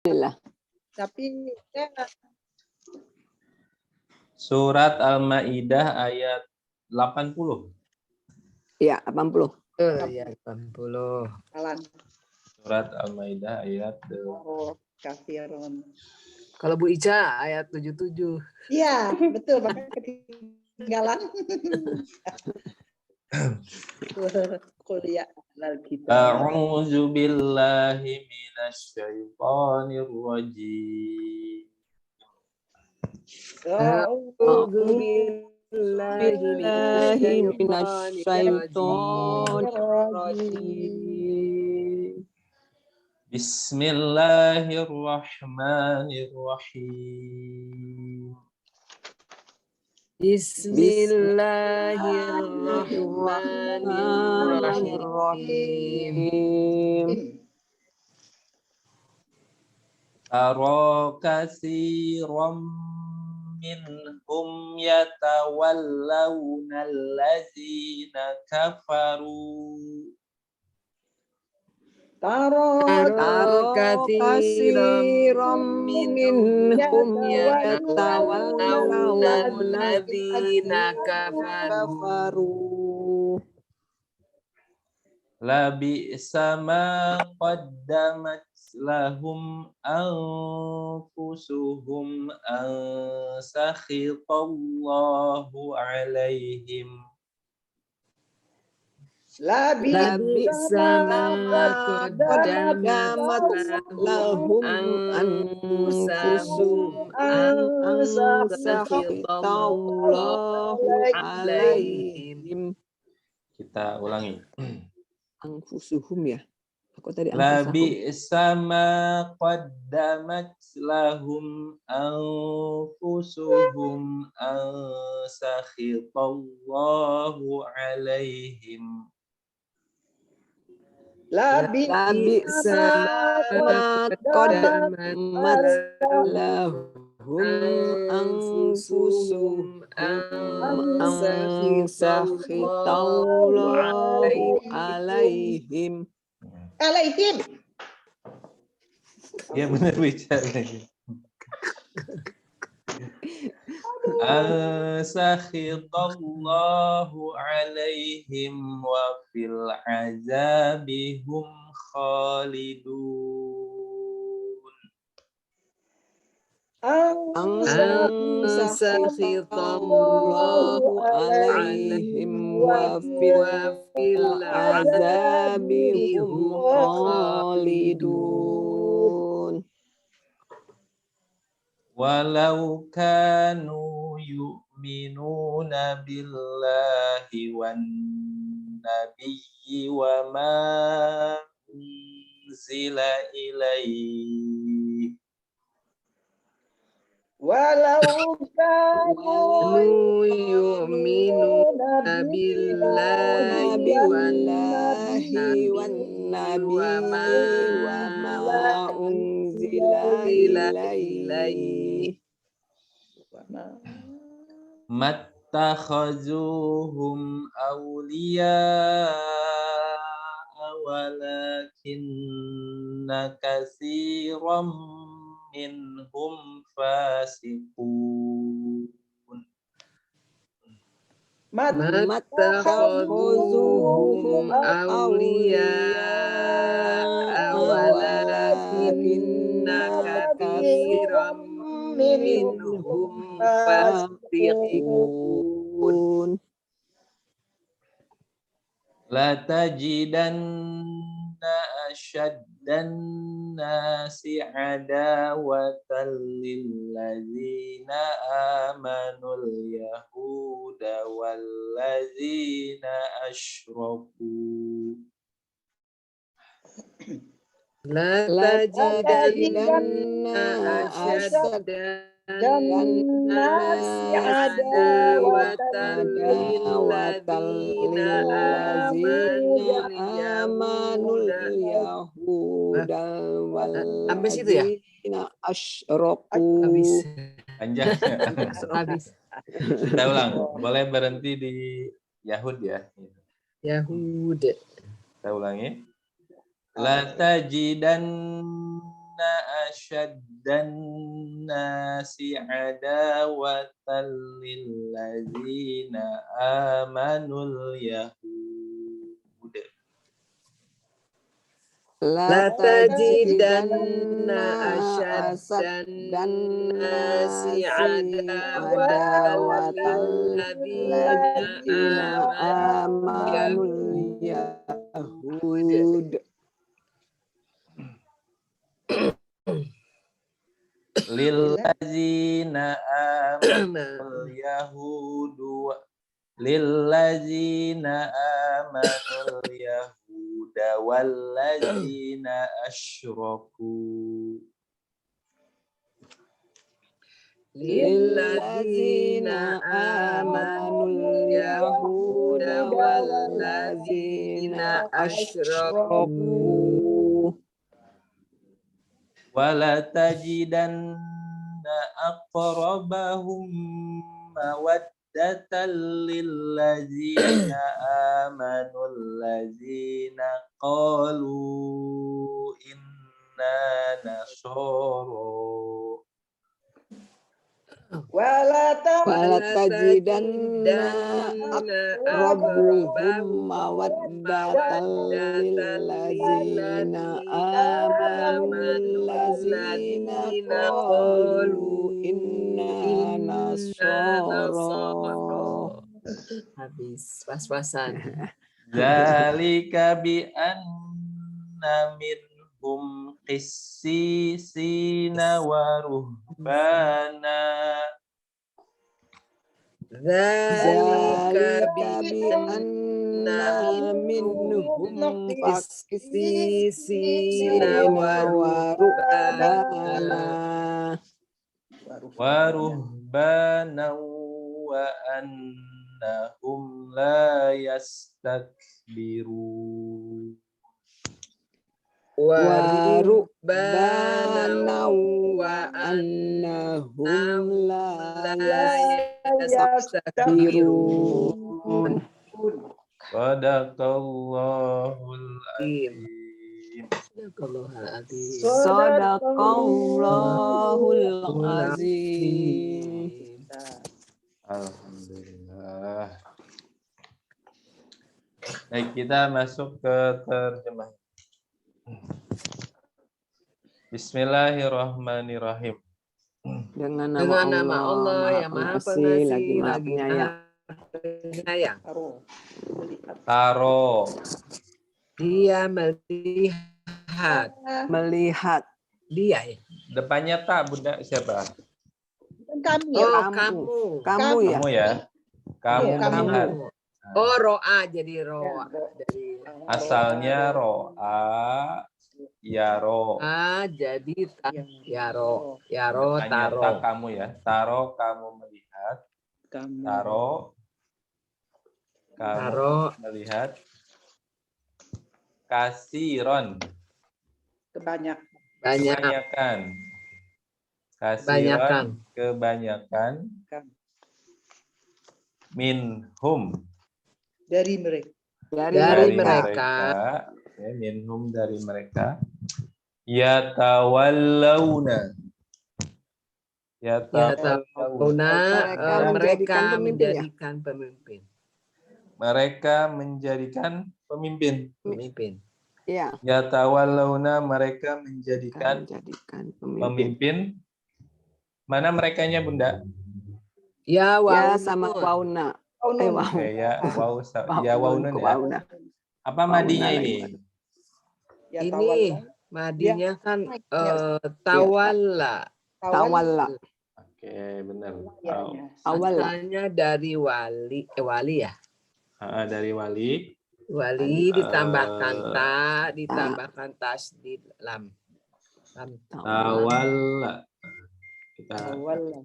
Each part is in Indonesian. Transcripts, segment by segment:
Alhamdulillah. Tapi ya, Surat Al-Maidah ayat 80. Ya, 80. Ya, 80. Alan. Surat Al-Maidah ayat Oh, kafirun. Kalau Bu Ica ayat 77. Iya, betul. Makanya ketinggalan. Kuliah lal kita. A'udzu billahi minasy syaithanir rajim. A'udzu billahi minasyaitonir rajim. Bismillahirrahmanirrahim. Bismillahirrahmanirrahim. Tara katsiran minhum yatawallawna allazina kafaru. Taro Katsiran minhum yatawallawna alladzina kafaru. Labi'sa ma qaddamat lahum anfusuhum an sakhitallahu alaihim. Labisa ma qaddamat lahum anfusahum an sakhitallahu alaihim. Kita ulangi. Anfusuhum ya. Aku tadi Labi'sa ma qaddamat lahum anfusuhum an sakhitallahu alaihim. Labisa ma qaddamat lahum anfusuhum an sakhitallahu alaihim. alaihim. Ya benar bicara. Sakhitallahu alaihim wa fil azabi hum khalidun. Sakhitallahu alaihim wa fil azabi hum khalidun. Walau kanu yu'minuna billahi wan nabiyyi wa ma unzila ilaihi. Walau kanu yu'minuna billahi wan nabiyyi wa ma unzila ilaihi. Mattakhazuhum awliya'a walakinna katsiran minhum fasiqun. Mattakhazuhum awliya'a walakinna katsiran minhum fasiqun. La tajidanna asyaddan nasi adawatan lil ladzina amanul yahuda wal ladzina asyraku. La tajidanna asyaddan nasi adawatan lil ladzina amanul yahuda wal ladzina asyraku. Panjang. Habis. Kita ulang. Boleh berhenti di Yahud ya. Yahud. Kita ulangi. La tajidanna asyaddan nasi adawatan lilladzina amanul yahud. La tajidanna asyaddan nasi adawatan lilladzina amanul yahud. Lilladzina amanul yahudu lilladzina amanul yahuda walladzina asyraku Lilladzina amanul yahuda walladzina asyraku wala tajidanna aqrabahum mawaddatan lilladzina amanul ladzina qalu inna nasara Wala tajidanna aqrabahum mawaddatan lilladzina amanul ladzina qalu inna nasara. Habis pas-pasan. Zalika bi anna minhum qissisina wa ruhbana Zalika bi anna minhum qissisina wa ruhbana wa annahum la yastakbirun. Wa rubbana wa annahum la yastakbirun. Sadaqallahul azim. Sadaqallahul azim. Alhamdulillah. Baik, kita masuk ke terjemah. Bismillahirrahmanirrahim. Dengan nama Allah yang Maha Pengasih, lagi Pengasih, Maha lagi Penyayang. Penyayang. Taro. Dia melihat. Melihat. Dia ya. Depannya tak, Bunda, siapa? Kami ya. Oh, Kamu ya. Kamu ya. Kamu Iya, melihat. Oh, ro'a jadi ro'a. Dari Asalnya ro'a, yaro. jadi yaro. Yaro Depannya taro. tak kamu ya. Taro kamu melihat. Taro kamu Taro. melihat. Kasiron. Kebanyakan. Kasiron kebanyakan. Minhum. Dari mereka. Dari mereka. Ya, minhum dari mereka. Yatawallawna. Mereka menjadikan pemimpin. Mereka menjadikan pemimpin. Ya. Yatawallawna, mereka menjadikan pemimpin. Mana merekanya, Bunda? Ya, ya sama wauna. Waunun ya. Apa madinya ini? Ini madinya kan tawalla. Oke, benar. Awalnya dari wali ya. Dari wali. Wali ditambahkan ta, ditambahkan tasdid lam. Tawalla.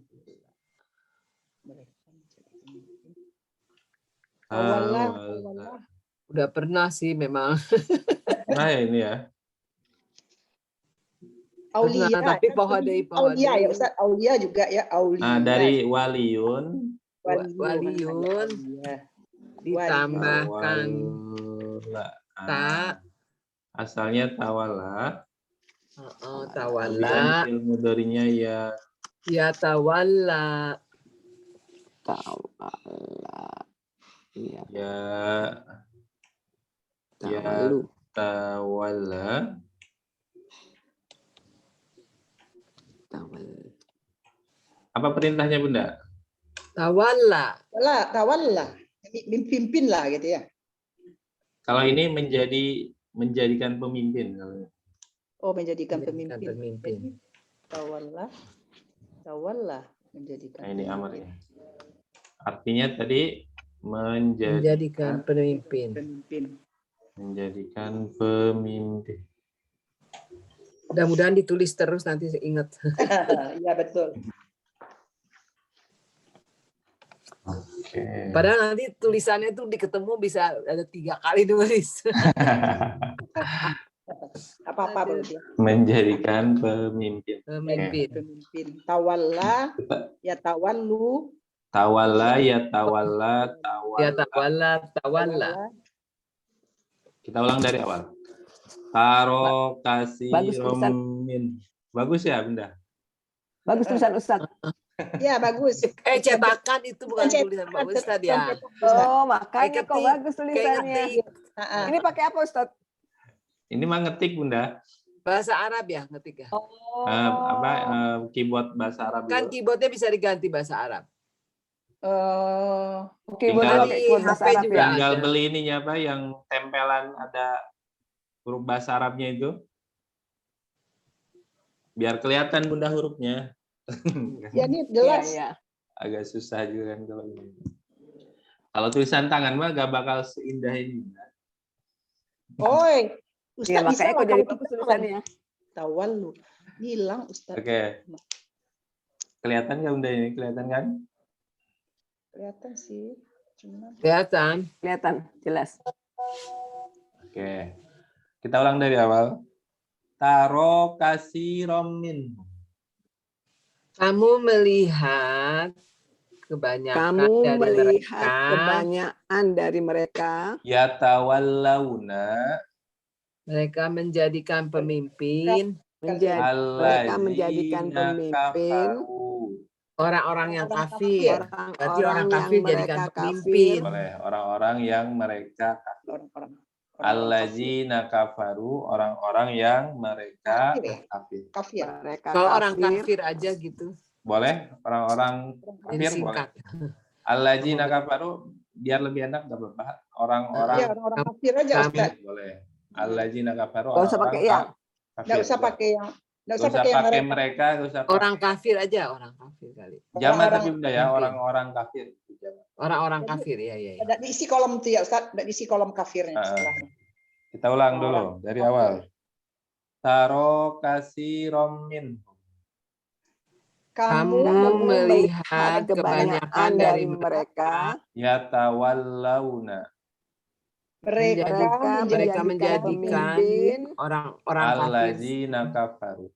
Udah pernah sih memang. Nah, ini ya. Aulia, tapi Aulia ya Ustaz, Aulia juga ya, Aulia. Dari waliun. Waliun ditambahkan ta. Asalnya tawala. Tawalla. Kemudian fi'il mudhari'nya ya Yatawalla. Tawalla. Iya. ya Tawalu. tawalla. Tawal. Apa perintahnya Bunda? Tawalla. Tawalla. Pimpin lah gitu ya. Kalau ini menjadikan pemimpin. Oh, menjadikan Menjadikan pemimpin. pemimpin. Tawalla menjadikan. Nah, ini pemimpin. amarnya. Artinya tadi Menjadikan pemimpin. menjadikan pemimpin. Mudah-mudahan ditulis terus nanti ingat. Iya betul. Oke. Padahal nanti tulisannya tuh diketemu bisa ada 3 kali nulis. Apa-apa berarti. Menjadikan pemimpin. Pemimpin. Pemimpin. Tawalla, ya tawallu. Tawalla ya tawalla Ya tawalla. tawalla. Kita ulang dari awal. Taro kasih Bagus tulisan. romin. Bagus ya Bunda? Bagus tulisan Ustadz. Ya bagus. Cetakan itu bukan tulisan Pak Ustadz ya. Oh, makanya Kayak kok ketik. bagus tulisannya. Kayak ngetik. Ini pakai apa Ustadz? Ini mah ngetik Bunda. Bahasa Arab ya ngetik ya. Oh. Keyboard bahasa Arab Kan itu. keyboardnya bisa diganti bahasa Arab. Keyboardnya Tinggal- pakai keyboard bahasa HP Arab juga. ya. Tinggal ada. beli ininya apa yang tempelan ada huruf bahasa Arabnya itu. Biar kelihatan Bunda hurufnya. Ya ini Iya, jelas. iya. Agak susah juga kan kalau ini. Kalau tulisan tangan mah gak bakal seindah ini. Oi, Iya, Ustaz bisa makanya kok nggak jadi kalau bagus kita tulisannya. tawallu. Hilang Ustaz. Oke. Kelihatan nggak Bunda ini? Kelihatan kan? Kelihatan sih. Cuma Kelihatan. Kelihatan, jelas. Oke. Kita ulang dari awal. Taro kasih romin. Kamu melihat kebanyakan Kamu dari melihat mereka kebanyakan dari mereka Yatawallauna mereka menjadikan pemimpin mereka menjadikan allazina pemimpin kafaru. orang-orang yang Orang kafir. Berarti orang orang-orang yang kafir jadikan mereka pemimpin. kafir. Boleh. Orang-orang yang mereka orang-orang. allazina kafaru, orang-orang yang mereka Kafir ya? kafir. Kafir. Mereka Kalau orang kafir. kafir aja gitu. Boleh? Orang-orang Ini kafir boleh. singkat. Allazina kafaru biar lebih enak enggak apa-apa. Orang-orang Ya, orang-orang kafir aja Kami- Ustaz. boleh. Allazina kafaru, Nggak usah pakai yang. kafir. Enggak usah pakai yang Nggak usah pakai mereka, nggak usah pakai. Orang kafir aja, orang kafir kali. Jamak orang-orang tapi Bunda ya, kafir. orang-orang kafir. Jamak. Orang-orang kafir, ya. Ada diisi kolom tuh ya Ustaz, ada diisi kolom kafirnya setelahnya. Kita ulang dulu dari awal. Taro kasih romin. Kamu melihat kebanyakan dari mereka Yatawallauna mereka menjadikan orang-orang kafir. allazina kafaru.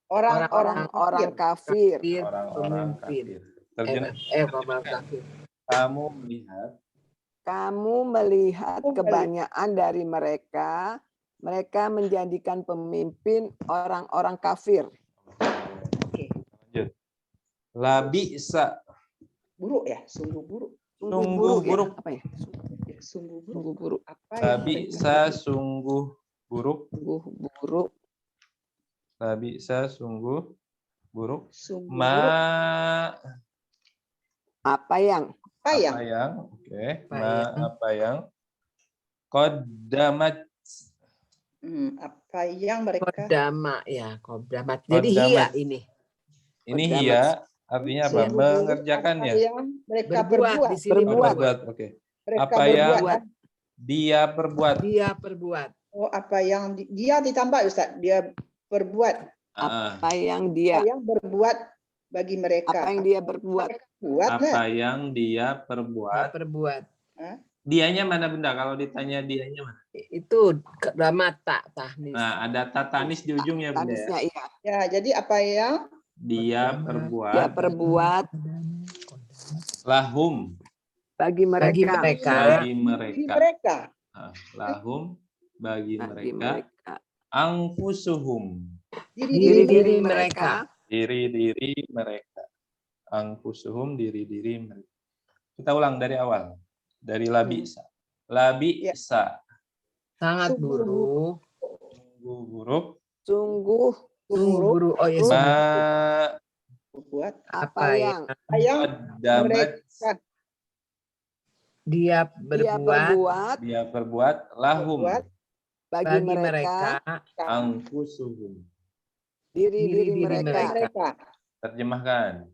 Orang-orang kafir. Orang-orang pemimpin. kafir. Terjemah. Orang kafir. Kamu melihat kebanyakan dari mereka menjadikan pemimpin orang-orang kafir. lanjut. Labisa Buruk ya, sungguh buruk. Sungguh buruk. Apa ya? Ya, sungguh buruk. Sungguh buruk. Apa yang labisa sungguh buruk. Sungguh buruk. Labisa sungguh buruk. sungguh Ma buruk? Apa yang? Apa yang? apa yang oke Apa ma yang? apa yang qaddamat Apa yang mereka Kodama ya, kodamat. Jadi Kodamat. hia ini. ini Qaddamat. hiya artinya apa? sungguh buruk, Mengerjakan apa ya. yang mereka Berbuat berbuat. di sini Oh, Berbuat. berbuat. Oke. Mereka Apa yang berbuat. dia perbuat. Dia perbuat. Oh, apa yang dia ditambah Ustaz, dia berbuat. Apa yang Apa dia? yang berbuat bagi mereka. Apa yang dia berbuat? Mereka buat Apa lah. yang dia Dia perbuat. perbuat. Dianya mana Bunda? Kalau ditanya dianya mana? Itu kodamat tak tahnis. Nah, ada tatanis di ujungnya Bunda ya. Tanisnya iya. Ya, jadi apa yang Dia Dia perbuat perbuat lahum bagi mereka. bagi di mereka. mereka. Lahum bagi Bagi mereka mereka. angfusuhum Diri-diri mereka. Diri-diri mereka. Angkusuhum, diri-diri mereka. Kita ulang dari awal. Dari labisa. Labisa. Sangat Sungguh buruk. Sungguh buruk. Sungguh Sungguh buruk. Oh ya, Ma Buat apa yang yang qaddamat mereka dia dia berbuat dia perbuat lahum berbuat bagi bagi mereka mereka angkusuhum. diri-diri diri-diri mereka. mereka. Terjemahkan.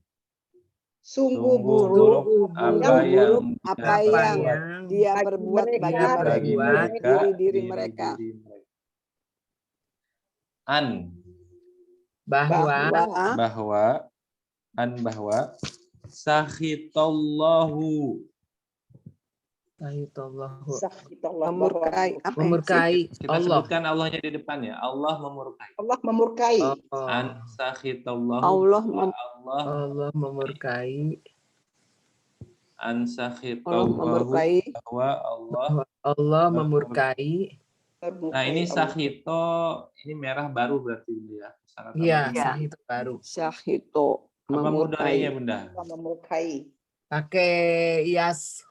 Sungguh Sungguh buruk apa yang apa dia yang perbuat dia bagi perbuat mereka. bagi Dia bagi mereka. mereka, Diri-diri mereka. An bahwa Bahwa bahwa sakhitallahu Sakhitallah, memurkai bahwa apa yang memurkai kita Allah. sebutkan Allahnya di depan ya. Allah memurkai. Allah memurkai. An sakhitallahu Allah bahwa Allah Allah memurkai. an Allah sakhitallahu memurkai bahwa Allah Allah memurkai. Nah, ini Sahito, ini merah baru berarti ya. Sangat Iya, amat. Iya. sah itu baru. syahito Apa memurkai. mudhari'nya, Bunda? Allah memurkai. Pakai yas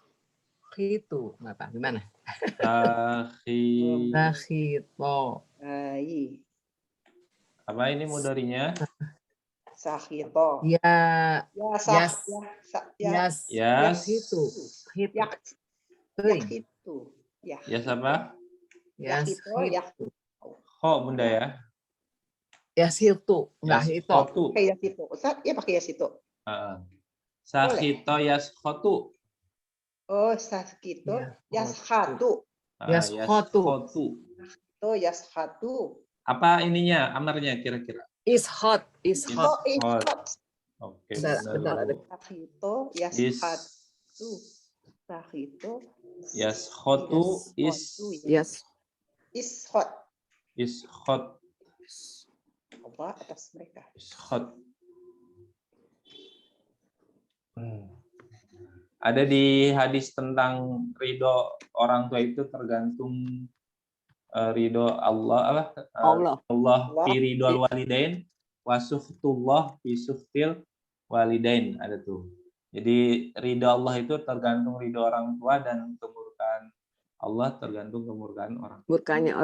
itu apa? Gimana? Sahi. Sahito. Ai. Apa ini mudhari'nya? Sakhito. Ya, Ya sah. Yas. Ya yas. Yas. Itu. Hit. ya itu. Ya. Yas apa? Yas. Yahito, Itu. Ho, Bunda ya. Yas itu. Enggak Yas itu. khotu. Pakai yas itu. Ustaz, ya pakai yas itu. Sahito yas khotu. Oh, sakhito. Ya, Yas khatu. Yas khotu. Oh, yas khatu. Apa ininya, amarnya kira-kira? Is hot. Is Is hot. Oh, is hot. hot. Oke, Bentar, benar. ada. Sakhito, yas Is khatu. Sakhito. yas khotu is Yes. Is hot. is hot. Allah atas mereka. Is hot. Ada di hadis tentang ridho orang tua itu tergantung ridho Allah apa? Allah. Allah fi ridhol walidain wa suhtullah fi suhtil walidain, ada tuh. Jadi ridho Allah itu tergantung ridho orang tua dan kemurkaan Allah tergantung kemurkaan orang. Bukannya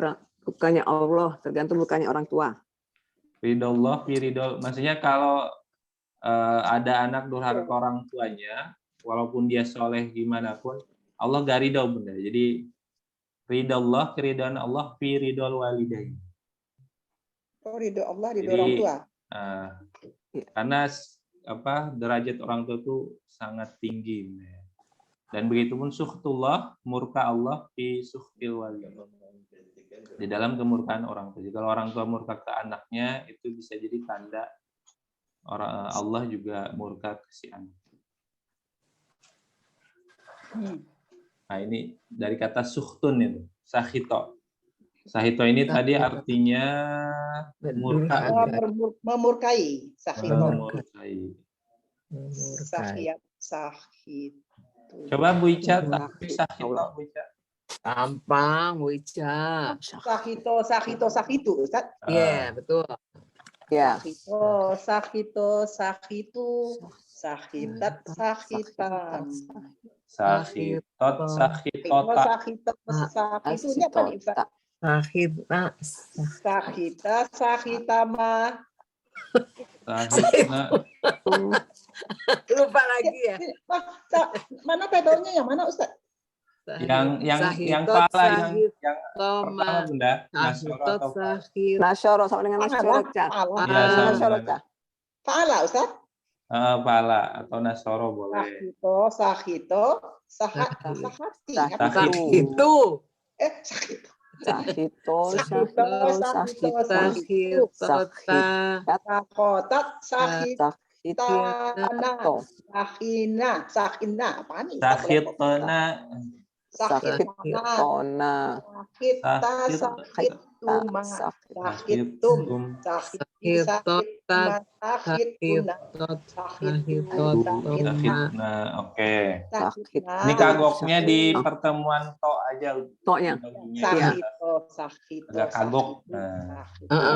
Allah tergantung bukannya orang tua. Ridho Allah fi ridho, maksudnya kalau ada anak durhaka orang tuanya, walaupun dia soleh gimana pun, Allah gak ridho, Bunda. Jadi ridho Allah, keridhaan Allah fi ridhol walidain. Oh, ridho Allah, ridho orang tua. Karena apa derajat orang tua itu sangat tinggi, dan begitupun suhtullah, murka Allah fi suhtil walidain, di dalam kemurkaan orang tua. Jadi kalau orang tua murka ke anaknya, itu bisa jadi tanda orang Allah juga murka ke si anak. Nah, ini dari kata suhtun itu, sahito. Sahito ini tadi artinya murka. Memurkai. Sakhito. Memurkai. Sakhiyat. Sakhito. Coba Bu Ica, sahito Bu Ica. Gampang, Bu Ica. Sakhito, sakhito, sakhitu, Ustaz. Iya, betul. Ya. Sakhito, sakhito, sakhitu, sakhitat, sakhitan. Sahitot, sahitota. Sakhito, sakhitu ini apa nih, Ustaz? Sahita. Sakhita, sakhitama. Sahitna. Lupa lagi ya. Mana pedalnya yang mana, Ustaz? Yang pala yang pertama, Bunda. Nasyoro atau Nasyoro sama dengan nasyoro, Cak. Iya, sama Nasyoro, dengan Cak. Pala, Ustaz. pala atau nasyoro boleh. Sakhito, sahati. Itu. Sakhito. Sahito, Sakotat, sakhitana, Sahito. sakhina, apa nih? Sahitona. sakitona, Kita sakit tuma, sakit tum, sakit tuma, sakit tuna, sakit Sakitna. Oke. sakit Ini kagoknya di pertemuan to aja. Toknya. sakit Agak kagok. Nah,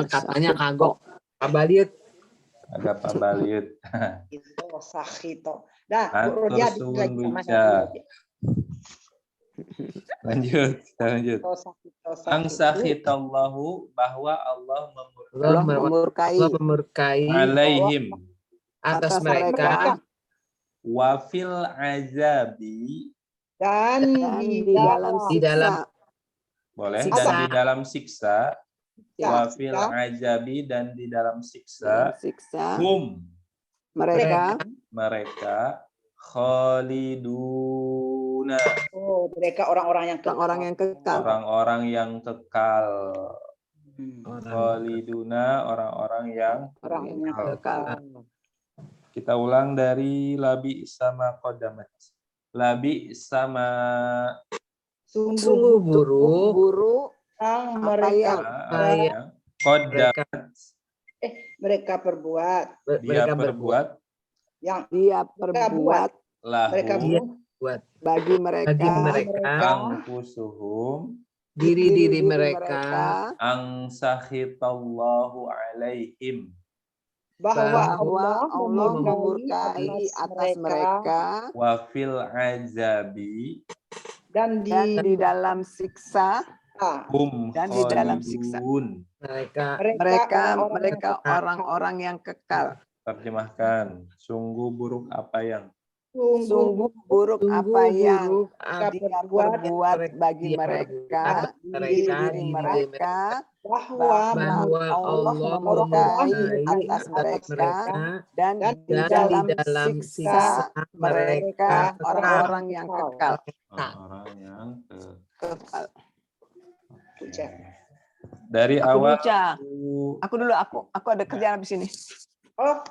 Katanya kagok. Kabaliut. agak pabaliut. sakito. Dah, Atur Rodia suwun lagi bica. Lanjut, kita lanjut. Ang sakhitallahu, bahwa Allah memurkai memurkai alaihim atas atas mereka wa fil azabi, dan di dalam di dalam siksa, boleh, Siksa. dan di dalam siksa, wa Siksa. fil azabi, dan di dalam dalam siksa, siksa mereka mereka khaliduna, Oh, mereka orang-orang yang orang-orang yang kekal. orang-orang yang kekal. Hmm. Khaliduna, orang-orang yang Orang yang Orang-orang kekal. kita ulang dari labi sama kodamat. Labi sama sungguh buruk Buruk yang apa yang kodamat, mereka perbuat, dia mereka berbuat yang dia perbuat mereka lahu buat bagi mereka, bagi mereka angfusuhum diri mereka ang sakhitallahu alaihim, bahwa bahwa Allah memurkai memurkai atas mereka wa fil azabi dan dan di dalam siksa hum Dan di dalam siksa. khalidun. mereka orang-orang yang kekal. Terjemahkan, sungguh buruk apa yang Sungguh buruk apa yang dia perbuat perbuat bagi mereka, diri mereka, bahwa bahwa Allah memurkai atas mereka dan di dalam siksa mereka orang-orang yang kekal. orang yang Kekal. dari Aku awal baca. Aku dulu, aku ada kerjaan habis ini. Oh,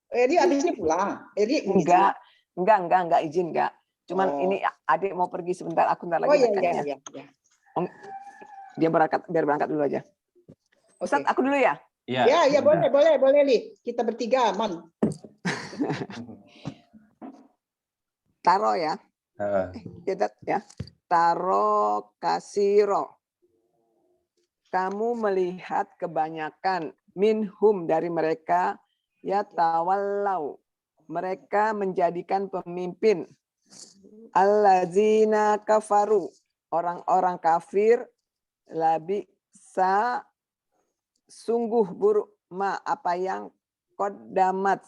Eli habis ini pulang. Eli Enggak izin enggak. Cuman ini adik mau pergi sebentar, aku ntar lagi dekatnya. iya. Dia biar berangkat dulu aja. Ustaz, aku dulu ya? ya, Ya, boleh, Li. Kita bertiga, aman. Taro ya. Ya. Taro kasiro. Kamu melihat kebanyakan minhum dari mereka ya tawallau. Mereka menjadikan pemimpin allazina kafaru, orang-orang kafir, labisa sungguh buruk ma apa yang qaddamat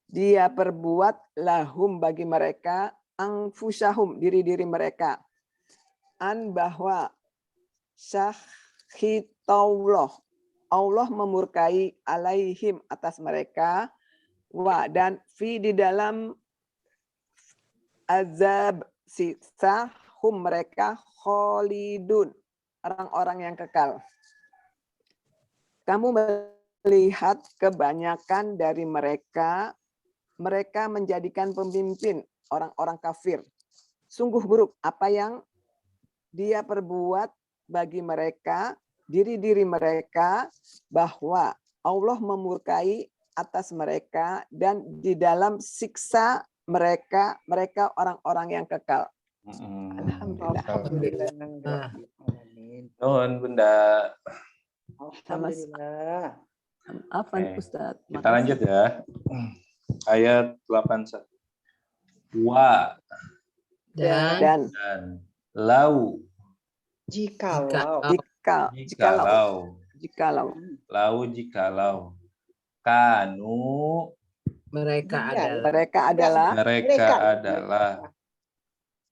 dia perbuat lahum bagi mereka anfusahum diri-diri mereka an bahwa syahitullah Allah memurkai alaihim atas mereka dan di dalam azab siksa mereka khalidun orang-orang yang kekal. Kamu melihat kebanyakan dari mereka menjadikan pemimpin orang-orang kafir. Sungguh buruk apa yang dia perbuat bagi mereka, diri-diri mereka, bahwa Allah memurkai atas mereka dan di dalam siksa mereka orang-orang yang kekal. Alhamdulillah. Nuhun Bunda. Alhamdulillah. Apa Ustaz? Kita lanjut ya. Ayat 81. Wa dan lau Jikalau kanu mereka adalah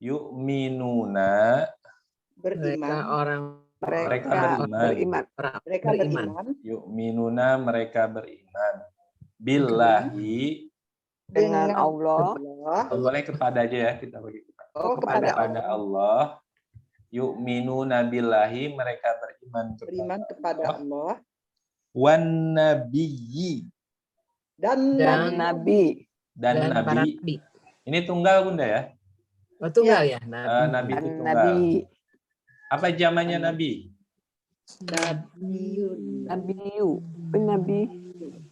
yu'minuna mereka beriman. yu'minuna mereka beriman billahi dengan Allah. Boleh kepada aja ya, kita bagi kepada Allah. Yu'minuna billahi mereka beriman kepada Allah. Wan nabiyyi Dan nabi. Ini tunggal Bunda ya. Oh, tunggal ya? Nabi itu tunggal. Nabi. Apa zamannya Nabi? Nabiun. Nabiyu. Nabi.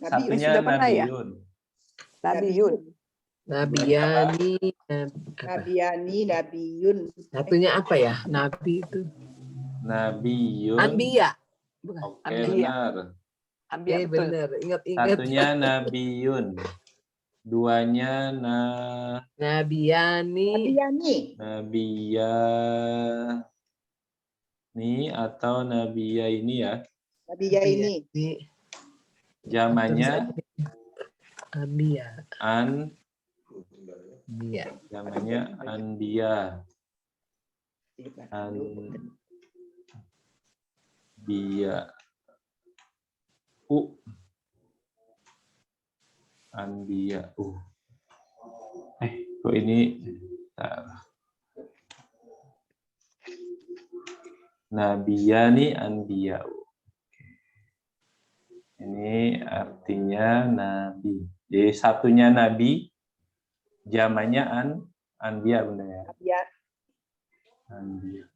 Satunya sudah pernah ya? Nabiun. Nabiyun. Nabiyani. Nabiyani, Nabiyun. Satunya apa ya? Nabi itu. Nabiun. Anbiya. Bukan. Oke, Anbiya. benar. Ambil betul. Benar. Ingat-ingat. Satunya Nabiun. Duanya Nabiyani. Nabiyani. Nabiyani atau Nabiya ini ya. Nabiya ini. Zamannya Anbiya. Anbiya. zamannya Anbiya. Anbiya. Anbiya. Kok ini Nabiyani Anbiya. Ini artinya nabi. Jadi satunya nabi, zamannya Anbiya benar ya. Nabiya. Anbiya.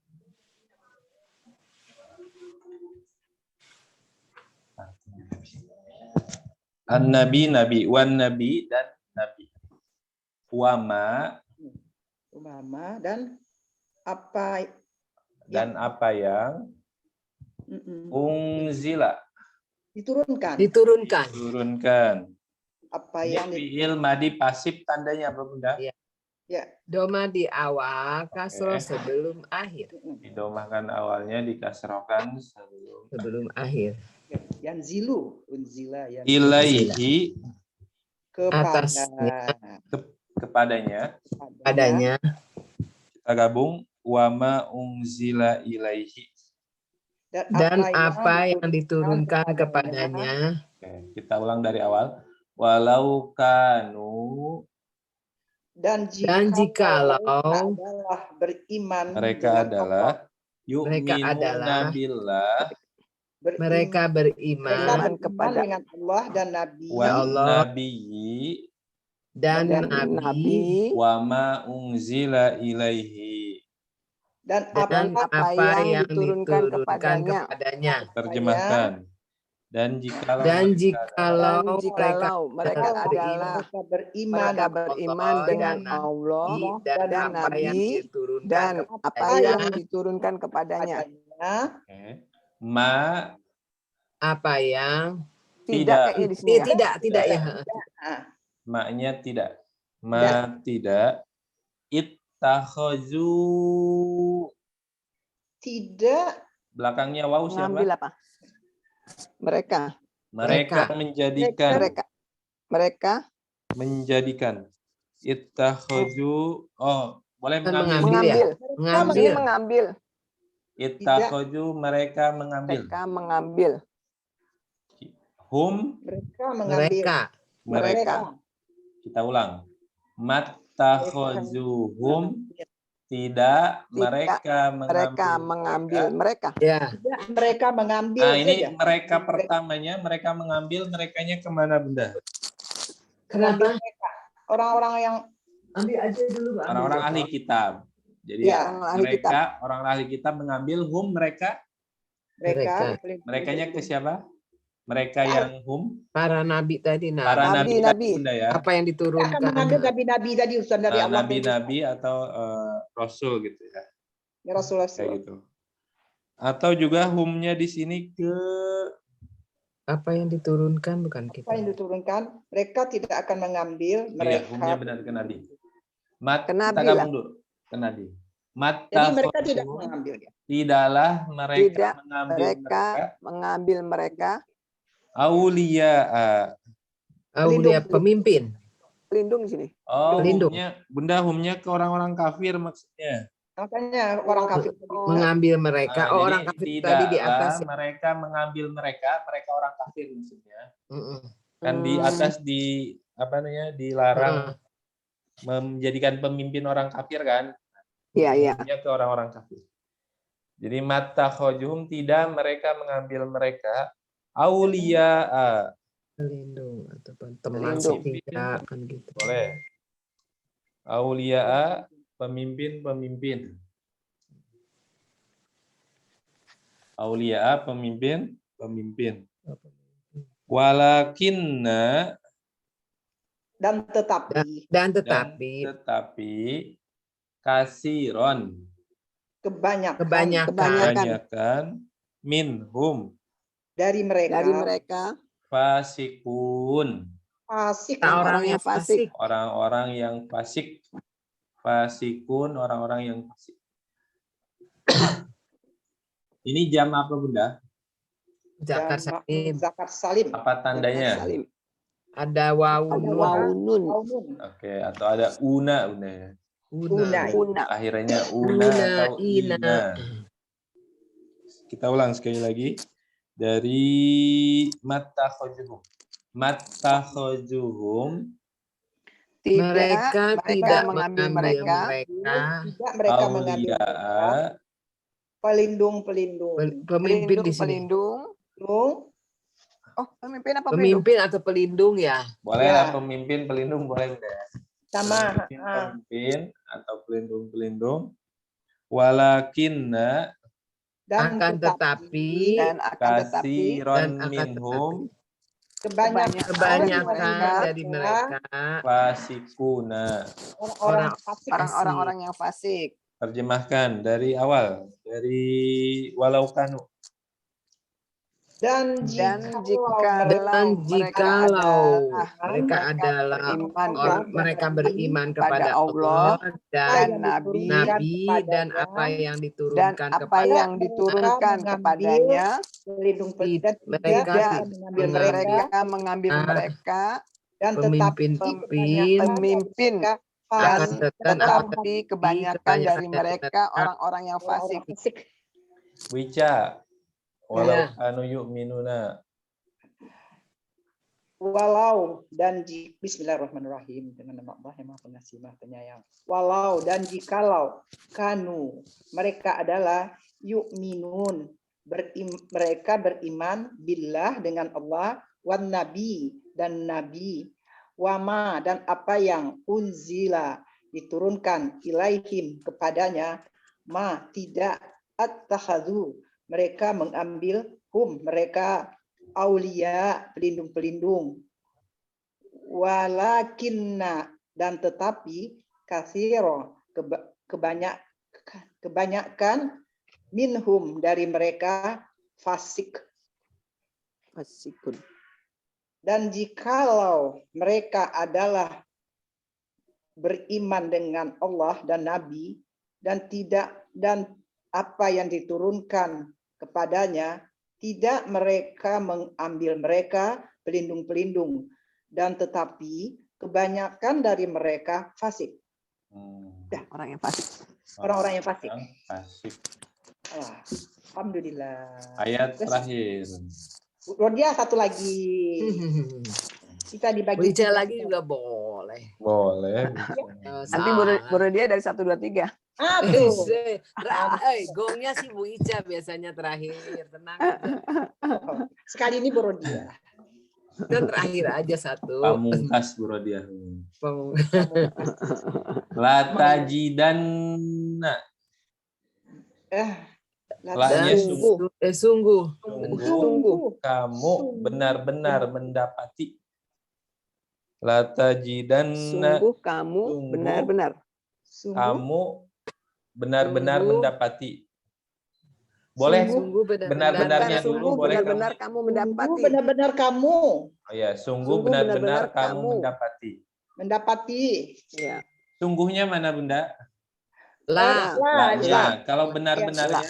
An-nabi, nabi, wan nabi dan nabi. Wama dan apa yang unzila diturunkan. Apa yang fi'il madi pasif tandanya apa Bunda? Ya. Doma di awal, kasroh sebelum akhir. Didomahkan awalnya, dikasrohkan sebelum akhir. Yanzilu, unzila, yanzilu. Ilaihi kepadanya. Kita gabung wama unzila ilaihi. Dan apa yang diturunkan kepadanya. Oke, kita ulang dari awal. Walau kanu dan jikalau mereka adalah billah, mereka beriman kepada dengan Allah dan Nabi dan Nabi wama unzila ilaihi dan apa yang diturunkan kepadanya. Terjemahkan. Dan jikalau mereka beriman dengan Allah dan Nabi dan apa yang diturunkan kepadanya. Apa yang tidak ya. Maknya tidak. Tidak. Ittakhazu. Tidak. Belakangnya waw siapa? Mengambil apa? Mereka menjadikan. Menjadikan. Ittakhazu. Boleh mengambil. Ittakhazu mereka mengambil. Hum mereka. Kita ulang. Mattakhazuhum tidak mereka mengambil mereka. Ya. Tidak mereka mengambil. Nah, ini mereka pertamanya mereka mengambil, merekanya kemana Bunda? Kenapa? Orang-orang yang ambil aja dulu. Orang-orang ahli kitab. Jadi orang ahli kitab mengambil mereka. Merekanya ke siapa? Mereka yang para nabi tadi. Para nabi. Bunda ya. Apa yang diturunkan? Akan mengambil nabi-nabi tadi Ustaz dari Allah. Nabi-nabi atau rasul gitu ya. Ya rasul. Kayak gitu. Atau juga humnya di sini ke apa yang diturunkan bukan kita. Apa yang diturunkan? Mereka tidak akan mengambil. Mereka. Humnya benar ke nabi. Kita gabung dulu ke nabi. Jadi mereka tidak mengambil. Tidaklah mengambil mereka. Aulia pemimpin. Pelindung di sini. Pelindung. Humnya ke orang-orang kafir maksudnya. Makanya orang kafir mengambil mereka. Orang kafir tadi di atas. Mereka mengambil mereka orang kafir maksudnya. Kan di atas dilarang menjadikan pemimpin orang kafir kan? Iya. Humnya ke orang-orang kafir. Jadi mattakhazuhum tidak mereka mengambil mereka. Aulia pelindung atau teman setia kan gitu. Boleh. Aulia pemimpin. Aulia pemimpin. Walakinna Dan tetapi Dan dan tetapi kasiron kebanyakan minhum dari mereka fasikun fasik. Orang yang fasik. orang-orang yang fasik. Fasikun orang-orang yang fasik. Ini jam apa Bunda? Zakar salim. Zakar salim. Apa tandanya? Salim. Ada wawun. Waunun. Oke, atau ada una Bunda ya. Una. Akhirnya una atau ina. Kita ulang sekali lagi dari matakhajuhum Mereka tidak mengambil mereka Tidak mereka mengambil auliya pelindung. pemimpin di sini. Pelindung. Oh, pemimpin apa pelindung? Pemimpin atau pelindung ya? boleh Ya. lah pemimpin pelindung boleh Bunda. Sama. Pemimpin atau pelindung. Walakinna Akan tetapi kasiron minhum kebanyakan dari mereka fasikuna. Orang-orang yang fasik. Terjemahkan dari awal, dari walau kanu. Dan jikalau mereka adalah mereka beriman kepada Allah dan Nabi dan apa yang diturunkan kepadanya, mereka mengambil mereka dan pemimpin tetapi kebanyakan dari mereka orang-orang yang fasik. Wica walau kanu yu'minuna. Walau dan Bismillahirrahmanirrahim, dengan nama Allah yang Maha Pengasih Maha Penyayang. Walau dan jikalau kanu mereka adalah yu'minun mereka beriman billah dengan Allah, wan nabi dan nabi, wama dan apa yang unzila diturunkan ilaihim kepadanya, ma tidak attakhadhu mereka mengambil mereka aulia pelindung-pelindung, walakinna dan tetapi kasiro kebanyakan minhum dari mereka fasikun. Dan jikalau mereka adalah beriman dengan Allah dan Nabi dan apa yang diturunkan kepadanya, tidak mereka mengambil mereka pelindung-pelindung, dan tetapi kebanyakan dari mereka fasik. Orang yang fasik. Orang-orang yang fasik. Alhamdulillah. Ayat terakhir. Rodia satu lagi. Kita dibagi. Baca lagi juga boleh. Boleh. Nanti Rodia dari 1, 2, 3. Aduh. Gongnya si Bu Ica biasanya terakhir. Tenang aja. Sekali ini Rodia. Kan terakhir aja satu. Pamungkas Bu Rodia. Latajidanna. Sungguh Kamu benar-benar mendapati. Latajidanna. Sungguh kamu benar-benar. Kamu benar-benar mendapati. Boleh benar-benarnya dulu, boleh. Benar-benar kamu mendapati. Benar-benar kamu. Oh ya, sungguh benar-benar kamu mendapati. Ya. Sungguhnya mana Bunda? lah. Ya, kalau benar-benarnya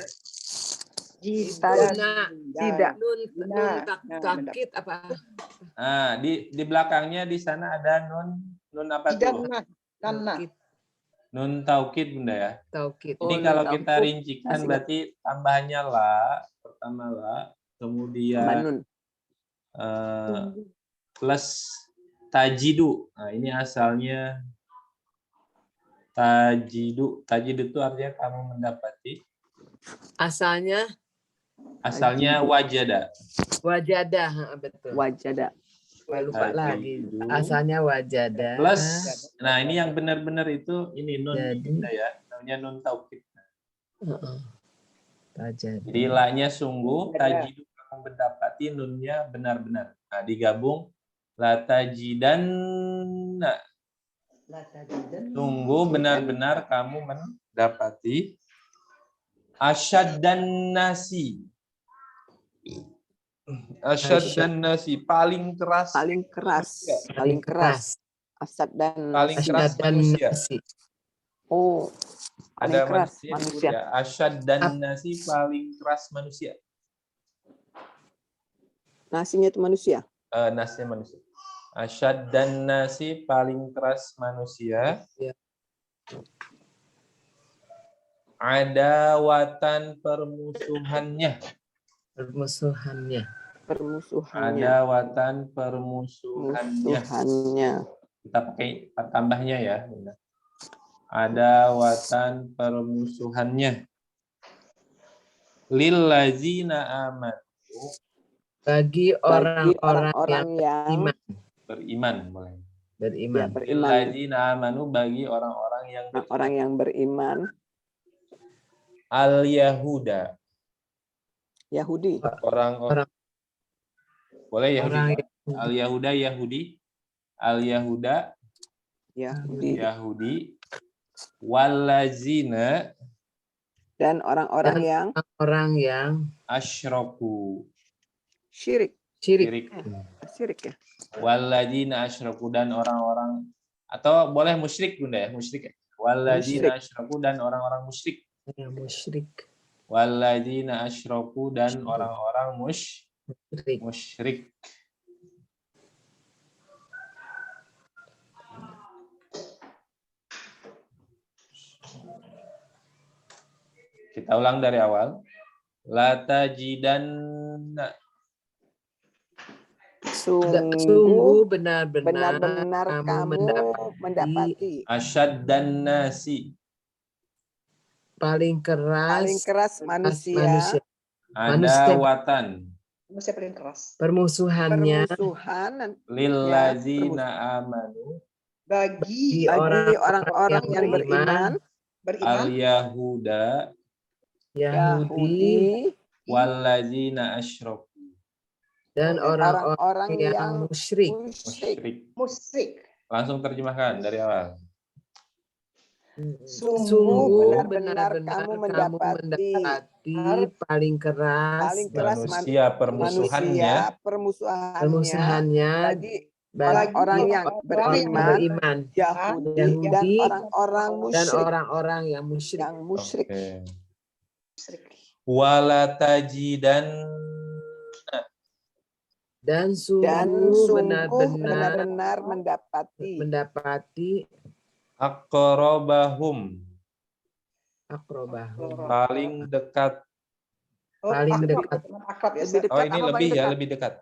tidak. Nun takit apa? Nah, di belakangnya di sana ada nun apa tuh? Nun taukid Bunda ya. Taukid. Ini kalau kita rincikan berarti tambahannya la, pertama la, kemudian plus tajidu. Nah, ini asalnya tajidu. Tajidu itu artinya kamu mendapati. Asalnya wajada. Wajada, betul. Wajada. Lupa lagi. tajidu. Asalnya wajada. Plus, nah ini yang benar-benar itu ini nun Jadi. kita ya, namanya nun taukid. Wajada. Jadi la-nya sungguh, tajidu kamu mendapati, nunnya benar-benar. Nah, digabung la tajidanna. Sungguh benar-benar kamu mendapati asyaddan nasi. Asyaddan nasi paling keras. Paling keras. Asad dan Paling keras manusia. Oh, paling Ada keras manusia. manusia. Ya, asyaddan nasi paling keras manusia. Nasinya itu manusia. Nasinya manusia. Asyaddan nasi paling keras manusia. Ya. Adawatan permusuhannya. Permusuhannya. Adawatan permusuhannya. Kita pakai tambahnya ya. Adawatan permusuhannya. Lillazina amanu. Bagi orang-orang yang beriman boleh. Beriman. Lillazina amanu bagi orang-orang yang beriman. Al-Yahuda. Yahudi. Orang boleh Yahudi. Orang Al-Yahuda Yahudi. Al-Yahuda Yahudi. Wallazina Dan orang-orang yang asyraku. syirik. Syirik. Syirik ya. Wallazina asyraku dan orang-orang atau boleh musyrik Bunda ya, musyrik ya. Wallazina asyraku dan orang-orang musyrik. Musyrik. Wallazina asyraku dan orang-orang musyrik. Kita ulang dari awal. La tajidanna. Sungguh benar-benar kamu mendapati Asyaddan nasi. paling keras manusia. Adawatan. Manusia paling keras. Permusuhan Lillazina amanu. Bagi orang-orang yang beriman. Al-Yahuda. Yahudi. Wallazina asyraku. Dan orang-orang yang musyrik. Langsung terjemahkan dari awal. Sungguh benar-benar kamu mendapati paling keras manusia permusuhannya bagi orang yang beriman, Yahudi dan orang-orang yang musyrik. Wala tajidan dan sungguh benar-benar mendapati aqrabahum paling dekat. Ini lebih dekat.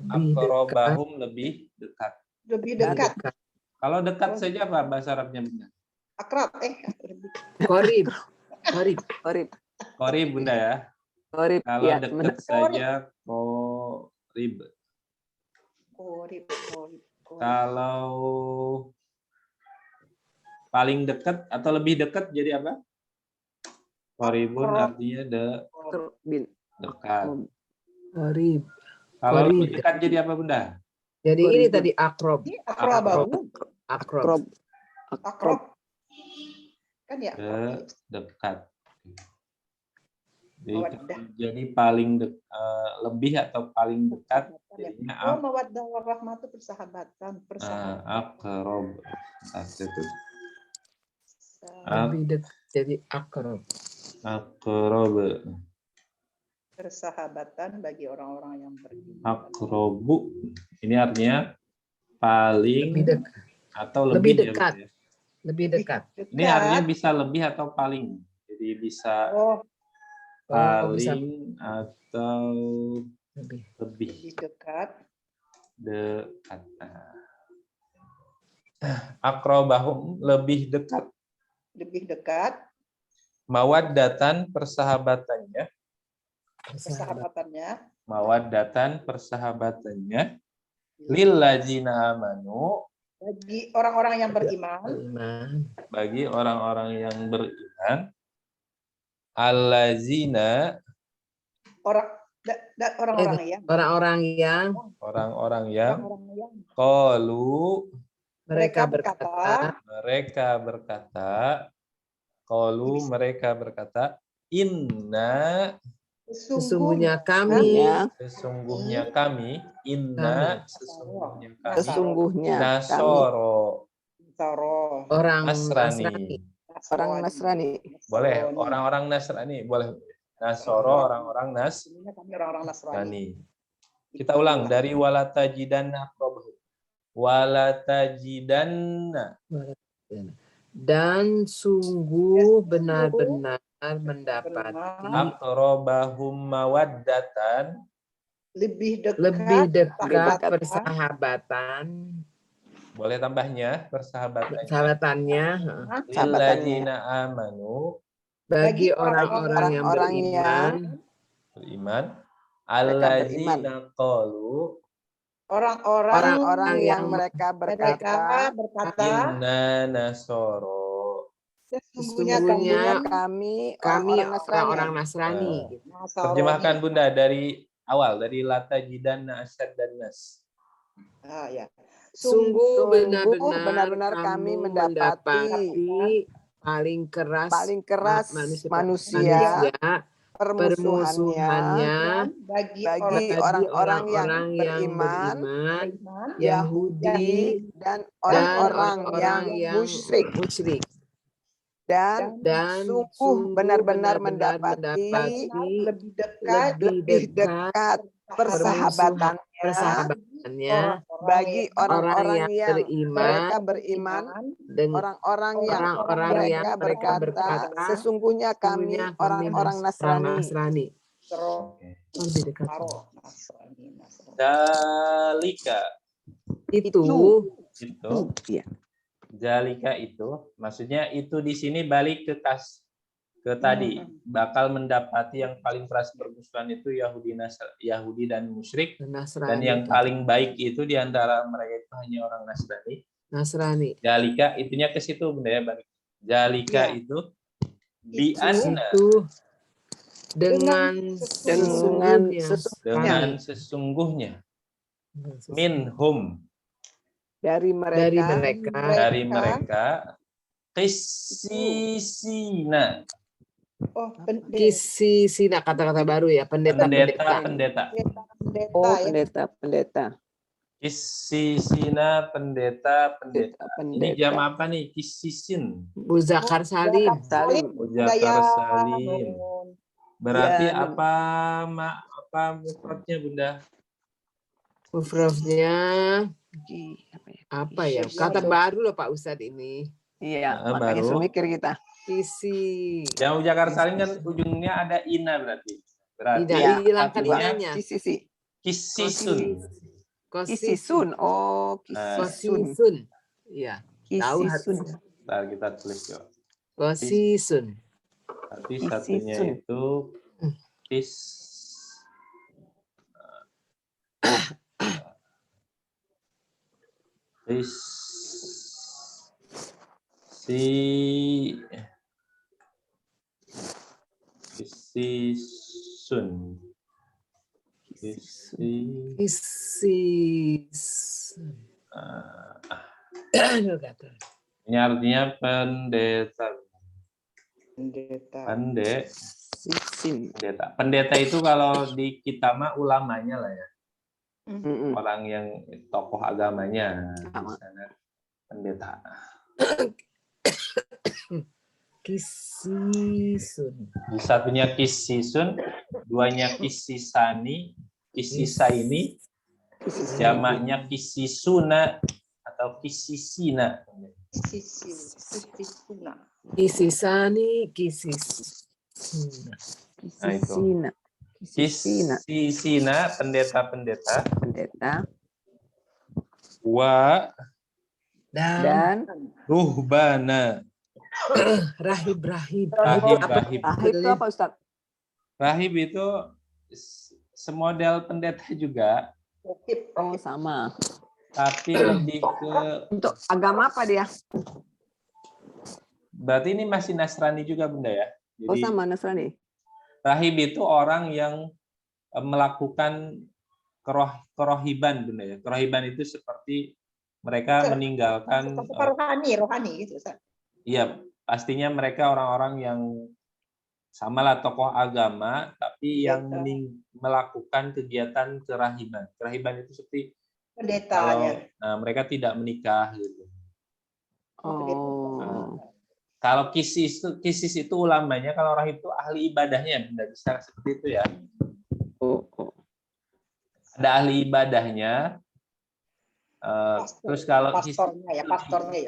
Aqrabahum lebih dekat. Kalau dekat saja apa bahasa Arabnya benar? Akrab Qorib Bunda ya. Qorib, kalau ya, dekat saja qorib. Kalau paling dekat atau lebih dekat jadi apa? Qoribun artinya dekat. Qorib. Kalau lebih dekat jadi apa Bunda? Jadi ini tadi akrob. Akrob. Kan ya? Dekat. Jadi paling lebih atau paling dekat jadinya mawaddah warahmah itu persahabatan. Aqrab. Lebih dekat jadi akrob. Persahabatan bagi orang-orang yang beriman. Aqrabu. Ini artinya paling lebih dekat. Atau lebih dekat. Ya, lebih dekat. Ini artinya bisa lebih atau paling. Jadi bisa paling atau lebih dekat. Aqrabahum lebih dekat. Mawaddatan persahabatannya. mawaddatan persahabatannya lilladzina amanu Bagi orang-orang yang beriman. Iman. bagi orang-orang yang beriman allazina Orang-orang yang Orang-orang yang orang-orang yang orang-orang yang qalu mereka berkata inna sesungguhnya kami sesungguhnya kami inna Sesungguhnya kami nasoro orang Nasrani. orang Nasrani. Boleh orang-orang Nasrani, boleh. Nasoro orang-orang Kami orang-orang Nasrani. Nasrani. Kita ulang dari walatajidanna aqrabahu. Walatajidanna dan sungguh benar-benar mendapati aqrabahum mawaddatan Lebih lebih dekat dekat persahabatan boleh tambahnya persahabatannya sahabatannya lilladzina amanu bagi orang-orang yang beriman Mereka alladzina qalu orang-orang yang mereka berkata inna nasoro. sesungguhnya kami orang-orang Nasrani. Terjemahkan Bunda dari awal, dari latajidanna asyad dan nas. Ya. Sungguh benar-benar kami mendapati paling keras manusia permusuhannya bagi orang-orang yang beriman, Yahudi dan orang-orang yang musyrik. Dan sungguh benar-benar mendapati lebih dekat persahabatannya bagi orang-orang yang mereka beriman, orang-orang yang mereka berkata sesungguhnya kami orang-orang Nasrani. Lebih dekat. Dalika Itu Jalika itu, maksudnya itu di sini balik ke tadi bakal mendapati yang paling keras permusuhan itu Yahudi dan musyrik, dan yang paling baik itu diantara mereka itu hanya orang Nasrani. Jalika itunya ke situ Bunda ya, balik. Jalika itu bi'anna dengan sesungguhnya minhum dari mereka qissisina. Qissisina, kata-kata baru ya, pendeta. Qissisina pendeta. Ini jam apa nih? Qissisin. Muzakar Salim. Muzakar Salim. Berarti apa mufradnya Bunda? Mufradnya apa ya? Kata baru loh Pak Ustadz ini. Iya, makanya semikir kita. Kisi. Yang Muzakar Salim kan ujungnya ada ina berarti. Tidak hilangkan inanya. Kisisun. Kisisun. Oh, Kisisun. Iya. Tahu harusnya. Ntar kita tulis yuk. Kisisun. Tapi satunya itu Kisisun. Ini artinya pendeta. Pendeta itu kalau di kita mah ulamanya lah ya. Orang yang tokoh agamanya. Misalnya pendeta. Kisisun. Satunya kisisun, duanya kisisani, kisisaini, jamaknya kisisuna atau kisisina. Kisisani, kisisina. Nah, itu. Kisisina, pendeta. Wa dan ruhbana. Rahib. Rahib itu apa Ustaz? Rahib itu semodel pendeta juga, Oh, sama. tapi lebih ke, Untuk agama apa dia? berarti ini masih Nasrani juga Bunda ya? Oh, Jadi sama Nasrani. rahib itu orang yang melakukan kerohiban Bunda ya. Kerohiban itu seperti mereka meninggalkan, rohani gitu, Ustaz. iya pastinya mereka orang-orang yang samalah tokoh agama, tapi yang melakukan kegiatan kerahiban. Kerahiban itu seperti Pendetanya. kalau mereka tidak menikah gitu. Oh. Kalau kisis itu ulamanya, kalau rahib itu ahli ibadahnya, tidak bisa seperti itu ya. Oh. Ada ahli ibadahnya. Terus kalau pastornya ya,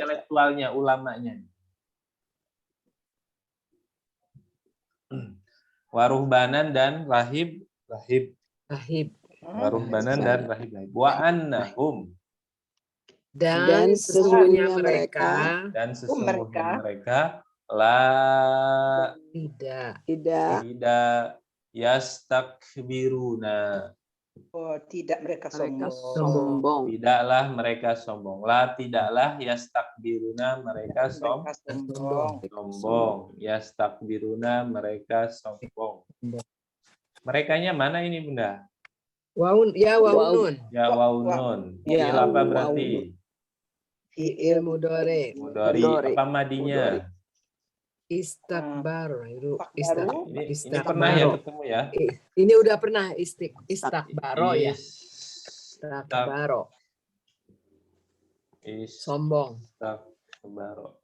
intelektualnya, ulamanya. Waruhbanan dan rahib. Waruhbanan dan rahib. Wa annahum. Dan sesungguhnya mereka la Tidak yastakbiruna. Oh, tidak mereka sombong. Tidaklah mereka sombong. La tidaklah yastakbiruna mereka sombong. Yastakbiruna mereka sombong. Merekanya mana ini Bunda? Waunun. Ya waunun. Fi'il apa berarti? Fi'il mudhari. Apa madinya? Istakbar. Ini pernah ya ketemu ya? Ini udah pernah istakbaro ya. Istakbaro. Sombong. Istakbaro.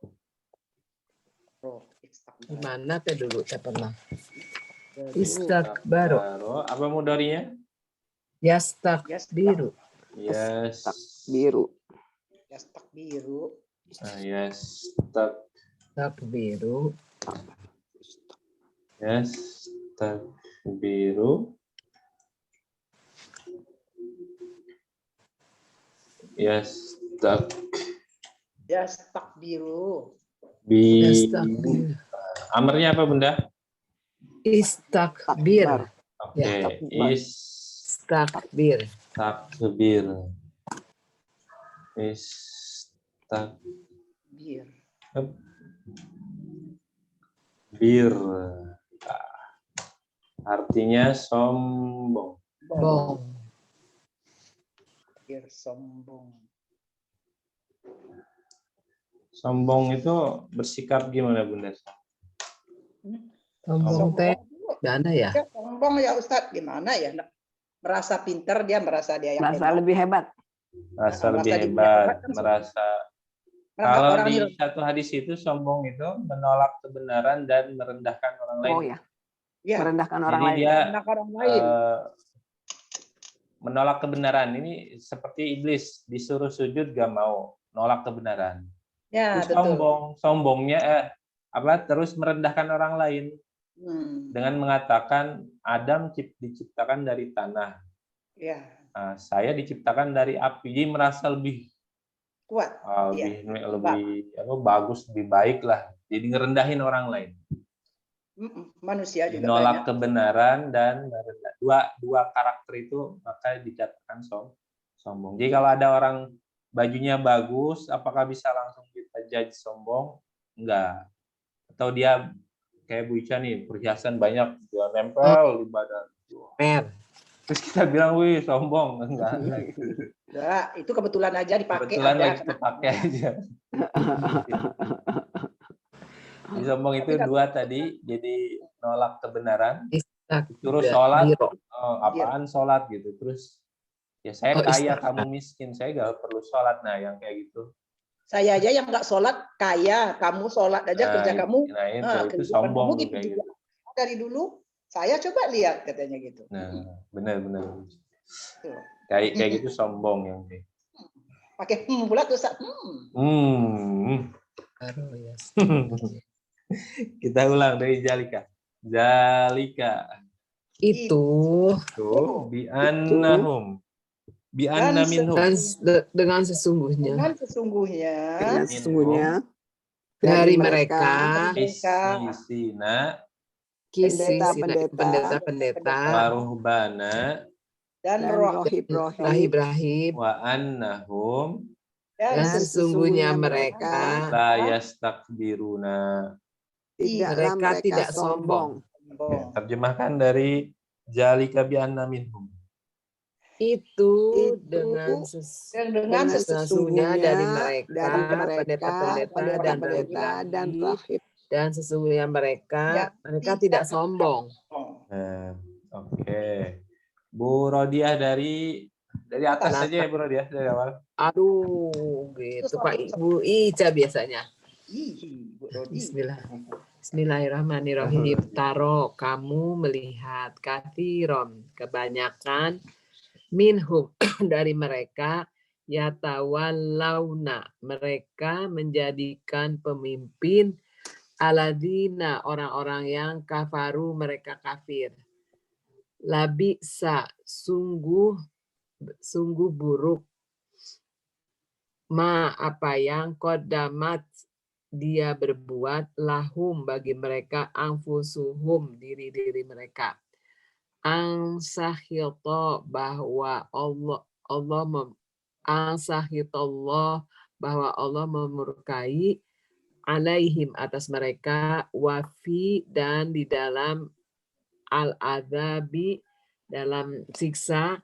Gimana teh dulu saya pernah. Istakbaro. Apa mudhari'nya? Yastakbiru. Yastakbiru. Takbiru. Yastakbiru. Yastakbiru. Amarnya apa Bunda? Istakbir. Oke. Istakbir. Bir. Artinya sombong. Sombong itu bersikap gimana Bunda? Sombong teh gimana ya? Sombong ya Ustadz, gimana ya? Merasa pintar dia, merasa dia yang Merasa lebih hebat. Kalau di satu hadis itu sombong itu menolak kebenaran dan merendahkan orang lain. Oh ya. Merendahkan orang lain. Dia menolak kebenaran. Ini seperti iblis disuruh sujud gak mau, nolak kebenaran. Ya, betul. Sombongnya terus merendahkan orang lain dengan mengatakan Adam diciptakan dari tanah. Ya. Nah, saya diciptakan dari api. Jadi merasa lebih kuat, lebih bagus, lebih baik lah. Jadi ngerendahin orang lain. Manusia juga menolak kebenaran dan dua karakter itu maka dikatakan sombong. Jadi kalau ada orang bajunya bagus, apakah bisa langsung kita judge sombong? Enggak. Atau dia kayak Bu Ica nih, perhiasan banyak, dia nempel di badan. Terus kita bilang, wih sombong. Enggak. Itu kebetulan aja dipakai. Kebetulan lagi dipakai aja. Sombong itu dua tadi, jadi nolak kebenaran, terus sholat, apaan sholat gitu. Terus ya saya kaya, kamu miskin, saya gak perlu sholat. Nah yang kayak gitu. Saya aja yang nggak sholat kaya, kamu sholat aja kerja kamu. Nah itu sombong gitu kayak gitu. Dari dulu saya coba lihat katanya gitu. Nah benar. Kayak gitu sombong yang kayak. Pakai pula tuh. Kita ulang dari Zalika. Itu bi'annahum. Bi'anna minhum. Dengan sesungguhnya. Dari mereka. Isina. kisi Pendeta-pendeta. pendeta-pendeta waruhbana dan Dan roh rohib-rohib. rahib-rahib wa annahum dan dan sesungguhnya mereka la yastakbiruna. Tidaklah mereka tidak sombong. Ya, terjemahkan dari Zalika bi anna minhum. itu Itu dengan dengan sesungguhnya dari mereka pendeta-pendeta dan pendeta-pendeta dan rahib rahib. dan sesungguhnya mereka Ya, tidak sombong. Nah, oke. Bu Rodiah dari atas Nah, saja ya Bu Rodiah dari awal. Aduh, gitu Pak Ibu Ica biasanya. Bu Rodi. Bismillahirrahmanirrahim. Taro, kamu melihat kathiron, kebanyakan minhum dari mereka yatawallawna, mereka menjadikan pemimpin aladina, orang-orang yang kafaru, mereka kafir. Labisa, sungguh buruk, ma apa yang kodamat dia berbuat lahum bagi mereka anfusuhum diri-diri mereka. Ansahito bahwa bahwa Allah memurkai alaihim atas mereka wafi dan di dalam al-adzabi dalam siksa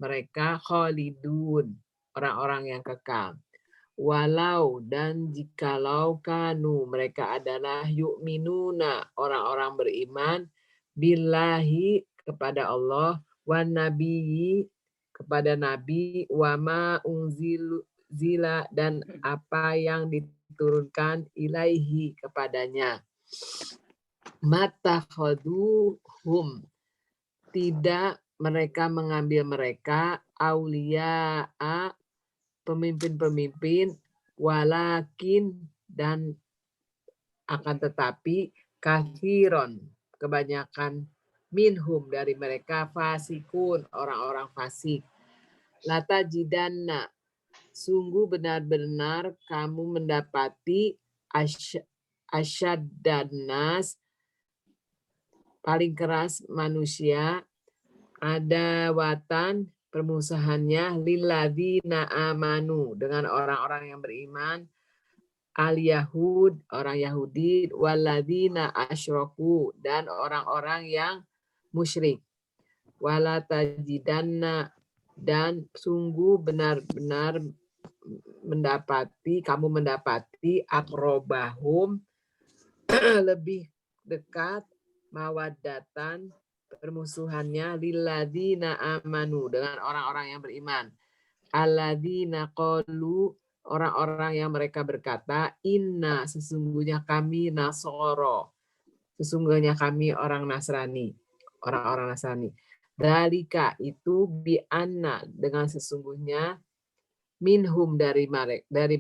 mereka khalidun orang-orang yang kekal. Walau dan jikalau kanu mereka adalah yu'minuna orang-orang beriman billahi kepada Allah wan nabiyyi kepada nabi wa ma unzila dan apa yang diturunkan ilaihi kepadanya. Matakhaduhum tidak mereka mengambil mereka auliya'a pemimpin-pemimpin walakin dan akan tetapi kathiron kebanyakan minhum dari mereka fasikun orang-orang fasik. Lata jidanna sungguh benar-benar kamu mendapati asyaddanas paling keras manusia ada watan permusuhannya lilladzina amanu dengan orang-orang yang beriman al-yahud orang Yahudi walladzina asyraku dan orang-orang yang musyrik wala tajidanna dan sungguh benar-benar kamu mendapati akrobahum lebih dekat mawaddatan permusuhannya lilladzina amanu dengan orang-orang yang beriman. Alladzina qalu orang-orang yang mereka berkata inna sesungguhnya kami nasoro. Sesungguhnya kami orang Nasrani, orang-orang Nasrani. Dalika itu bi anna dengan sesungguhnya minhum dari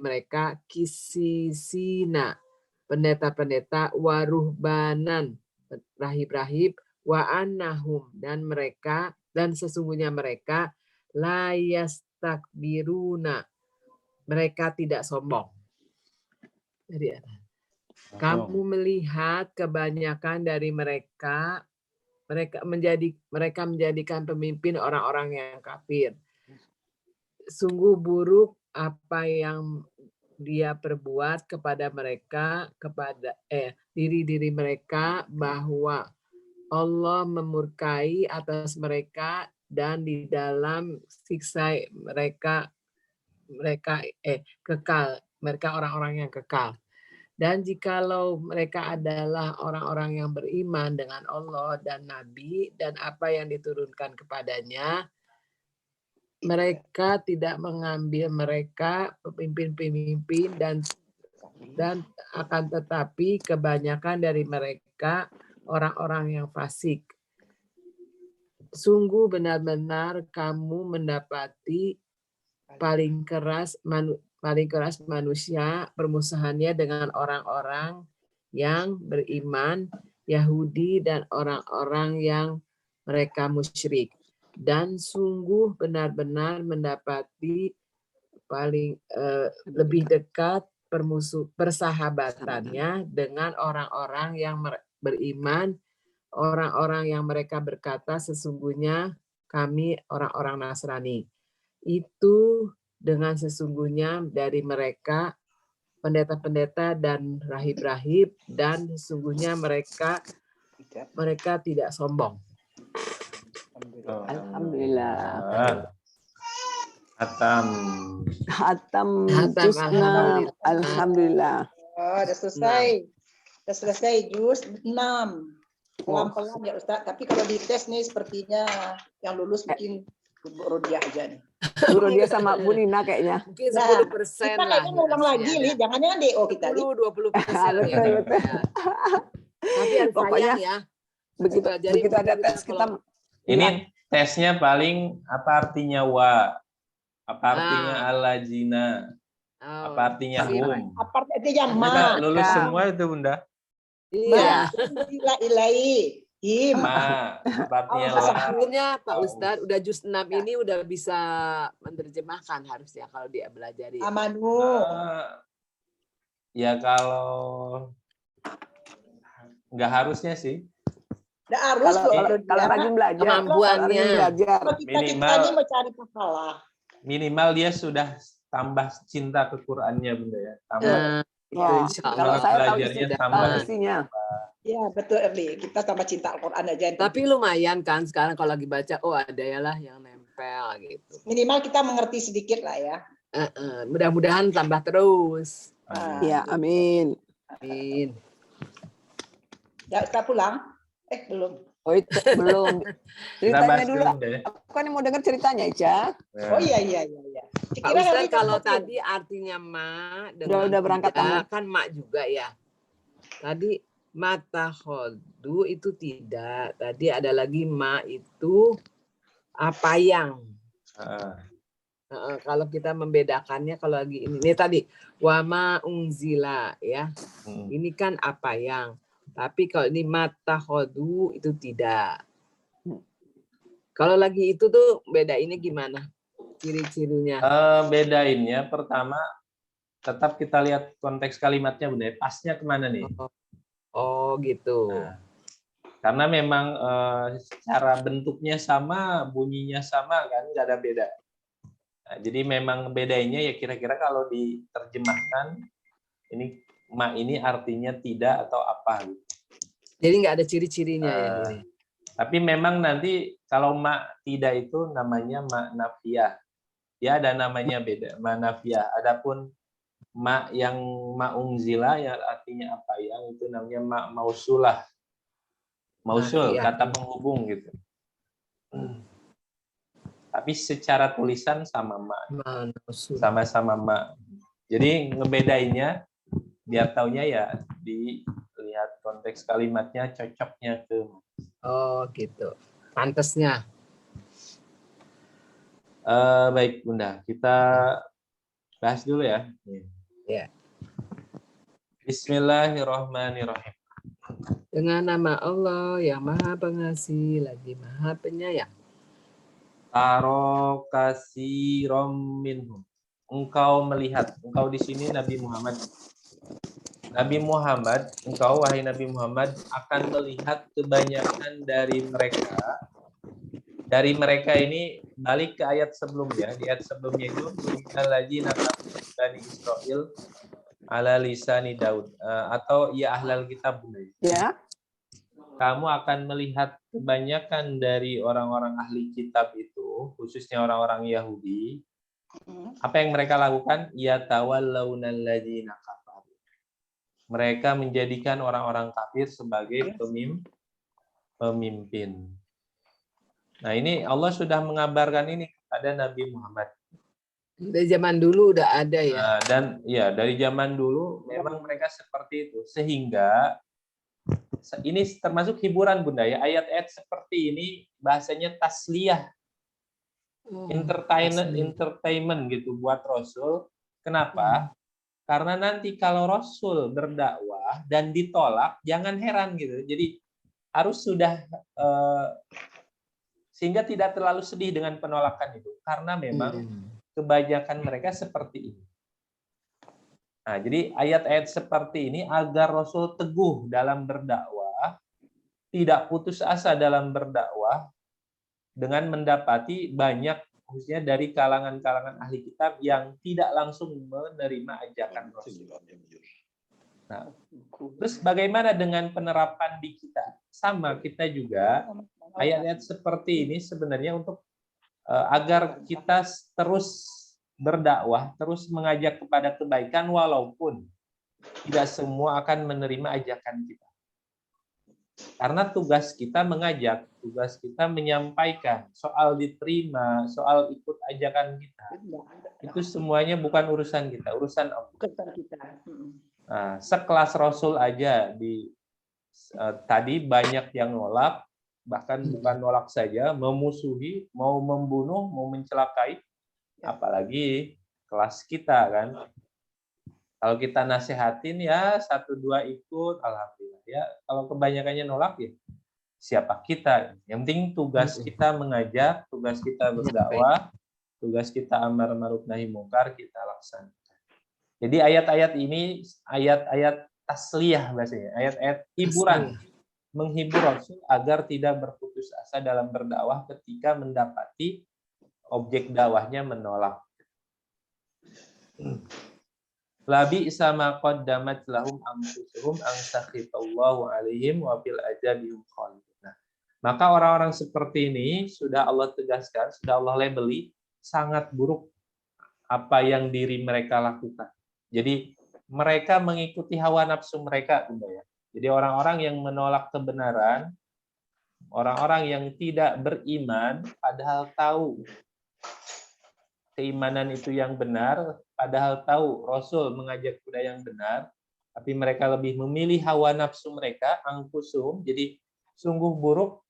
mereka kisisina pendeta-pendeta waruhbanan rahib-rahib wa annahum dan sesungguhnya mereka la yastakbiruna mereka tidak sombong. Jadi kamu melihat kebanyakan dari mereka menjadikan pemimpin orang-orang yang kafir. Sungguh buruk apa yang dia perbuat kepada mereka kepada diri-diri mereka bahwa Allah memurkai atas mereka dan di dalam siksa mereka kekal, mereka orang-orang yang kekal. Dan jikalau mereka adalah orang-orang yang beriman dengan Allah dan Nabi dan apa yang diturunkan kepadanya, mereka tidak mengambil mereka pemimpin-pemimpin dan akan tetapi kebanyakan dari mereka orang-orang yang fasik. Sungguh benar-benar kamu mendapati paling keras manusia permusuhannya dengan orang-orang yang beriman Yahudi dan orang-orang yang mereka musyrik. Dan sungguh benar-benar mendapati paling lebih dekat persahabatannya dengan orang-orang yang beriman orang-orang yang mereka berkata sesungguhnya kami orang-orang Nasrani. Itu dengan sesungguhnya dari mereka pendeta-pendeta dan rahib-rahib, dan sesungguhnya mereka tidak sombong. Alhamdulillah. Hatam juz 6. Alhamdulillah. Alhamdulillah. Oh, udah selesai. Udah selesai juz 6. Pelan-pelan ya Ustaz. Tapi kalau dites nih sepertinya yang lulus mungkin Bu Rodia aja nih. Bu Rodia sama Bu Nina kayaknya. Mungkin 10% Kita lah. kayaknya ulang lagi nih. Jangan-jangan DO kita nih. 10-20% ya. Betul. Tapi harus Pokoknya sayang ya. begitu ada tes kita. Ini tesnya paling apa artinya wa, apa artinya alajina, apa artinya hum. Apa artinya ma? Kita lulus semua itu Bunda. Iya. Ilai. Him. Ma, apa artinya la. Akhirnya Pak Ustadz udah juz 6 ini udah bisa menerjemahkan harusnya kalau dia belajar ya. Amanu. Ya kalau nggak harusnya sih. Nggak harus Kalau rajin belajar. Kemampuannya. Kalau kita ini mau cari pahala. Minimal dia sudah tambah cinta ke Qur'annya Bunda ya. Tambah Ya, kalau saya tahu belajarnya tambah isinya. Ya betul Erli. Kita tambah cinta Al-Quran aja. Tapi lumayan kan sekarang kalau lagi baca, oh ada ya lah yang nempel gitu. Minimal kita mengerti sedikit lah ya. Mudah-mudahan tambah terus. Ya, amin. Amin. Ya kita pulang. Belum. Oh itu belum. Ceritanya dulu. Bunda. Aku kan mau dengar ceritanya, Ica. Oh iya. Pak Ustadz kalau tadi artinya ma dengan udah berangkat tidak, kan mak juga ya. Tadi mata khodu itu tidak. Tadi ada lagi ma itu apa yang. Kalau kita membedakannya kalau lagi ini tadi wama unzila ya. Ini kan apa yang. Tapi kalau ini mata khodu itu tidak. Kalau lagi itu tuh beda ini gimana? Ciri-cirinya? Bedainnya pertama tetap kita lihat konteks kalimatnya Bunda. Pasnya kemana nih? Oh gitu. Nah, karena memang secara bentuknya sama, bunyinya sama kan, nggak ada beda. Nah, jadi memang bedainnya ya kira-kira kalau diterjemahkan ini ma ini artinya tidak atau apa gitu. Jadi nggak ada ciri-cirinya ya ini. Tapi memang nanti kalau ma tidak itu namanya ma nafiyah. Ya ada namanya beda, ma nafiyah. Adapun ma yang ma unzila ya artinya apa yang itu namanya ma mausulah. Mausul, kata penghubung gitu. Tapi secara tulisan sama ma. Sama-sama ma. Jadi ngebedainnya biar taunya ya dilihat konteks kalimatnya cocoknya ke. Oh gitu. Pantasnya. Baik Bunda, kita bahas dulu ya. Ya. Bismillahirrahmanirrahim. Dengan nama Allah yang Maha Pengasih lagi Maha Penyayang. Taro kasirom minhum. Engkau melihat, engkau di sini Nabi Muhammad. Nabi Muhammad, engkau wahai Nabi Muhammad akan melihat kebanyakan dari mereka. Dari mereka ini balik ke ayat sebelumnya. Di ayat sebelumnya itu alladzina Bani Israil ala lisani Daud atau ya ahlal kitab. Ya. Kamu akan melihat kebanyakan dari orang-orang ahli kitab itu, khususnya orang-orang Yahudi. Apa yang mereka lakukan? Ya tawallawnal ladzina kafaru. Mereka menjadikan orang-orang kafir sebagai pemimpin. Nah, ini Allah sudah mengabarkan ini kepada Nabi Muhammad. Dari zaman dulu udah ada ya. Nah, dan ya dari zaman dulu memang mereka seperti itu, sehingga ini termasuk hiburan Bunda ya. Ayat-ayat seperti ini bahasanya tasliyah, entertainment gitu buat Rasul. Kenapa? Karena nanti kalau Rasul berdakwah dan ditolak, jangan heran gitu. Jadi harus sudah sehingga tidak terlalu sedih dengan penolakan itu, karena memang kebanyakan mereka seperti ini. Nah, jadi ayat-ayat seperti ini agar Rasul teguh dalam berdakwah tidak putus asa dalam berdakwah dengan mendapati banyak, khususnya dari kalangan-kalangan ahli kitab yang tidak langsung menerima ajakan Rasul. Nah, terus bagaimana dengan penerapan di kita? Sama, kita juga ayat-ayat seperti ini sebenarnya untuk agar kita terus berdakwah, terus mengajak kepada kebaikan walaupun tidak semua akan menerima ajakan kita. Karena tugas kita mengajak, tugas kita menyampaikan, soal diterima, soal ikut ajakan kita. Itu semuanya bukan urusan kita, urusan Allah. Nah, sekelas Rasul aja tadi banyak yang nolak, bahkan bukan nolak saja, memusuhi, mau membunuh, mau mencelakai, apalagi kelas kita kan. Kalau kita nasihatin ya 1-2 ikut, alhamdulillah ya. Kalau kebanyakannya nolak ya siapa kita? Yang penting tugas kita mengajak, tugas kita berdakwah, tugas kita amar ma'ruf nahi mungkar kita laksanakan. Jadi ayat-ayat ini ayat-ayat tasliyah bahasanya, ayat-ayat hiburan, menghibur Rasul agar tidak berputus asa dalam berdakwah ketika mendapati objek dakwahnya menolak. Labi sama qaddamat lahum anfusuhum an sakhitallahu alaihim wa fil ajabihum khalidun. Nah, maka orang-orang seperti ini sudah Allah tegaskan, sudah Allah labeli sangat buruk apa yang diri mereka lakukan. Jadi mereka mengikuti hawa nafsu mereka, Bunda ya. Jadi orang-orang yang menolak kebenaran, orang-orang yang tidak beriman, padahal tahu keimanan itu yang benar, padahal tahu Rasul mengajak kepada yang benar, tapi mereka lebih memilih hawa nafsu mereka, angkusum. Jadi sungguh buruk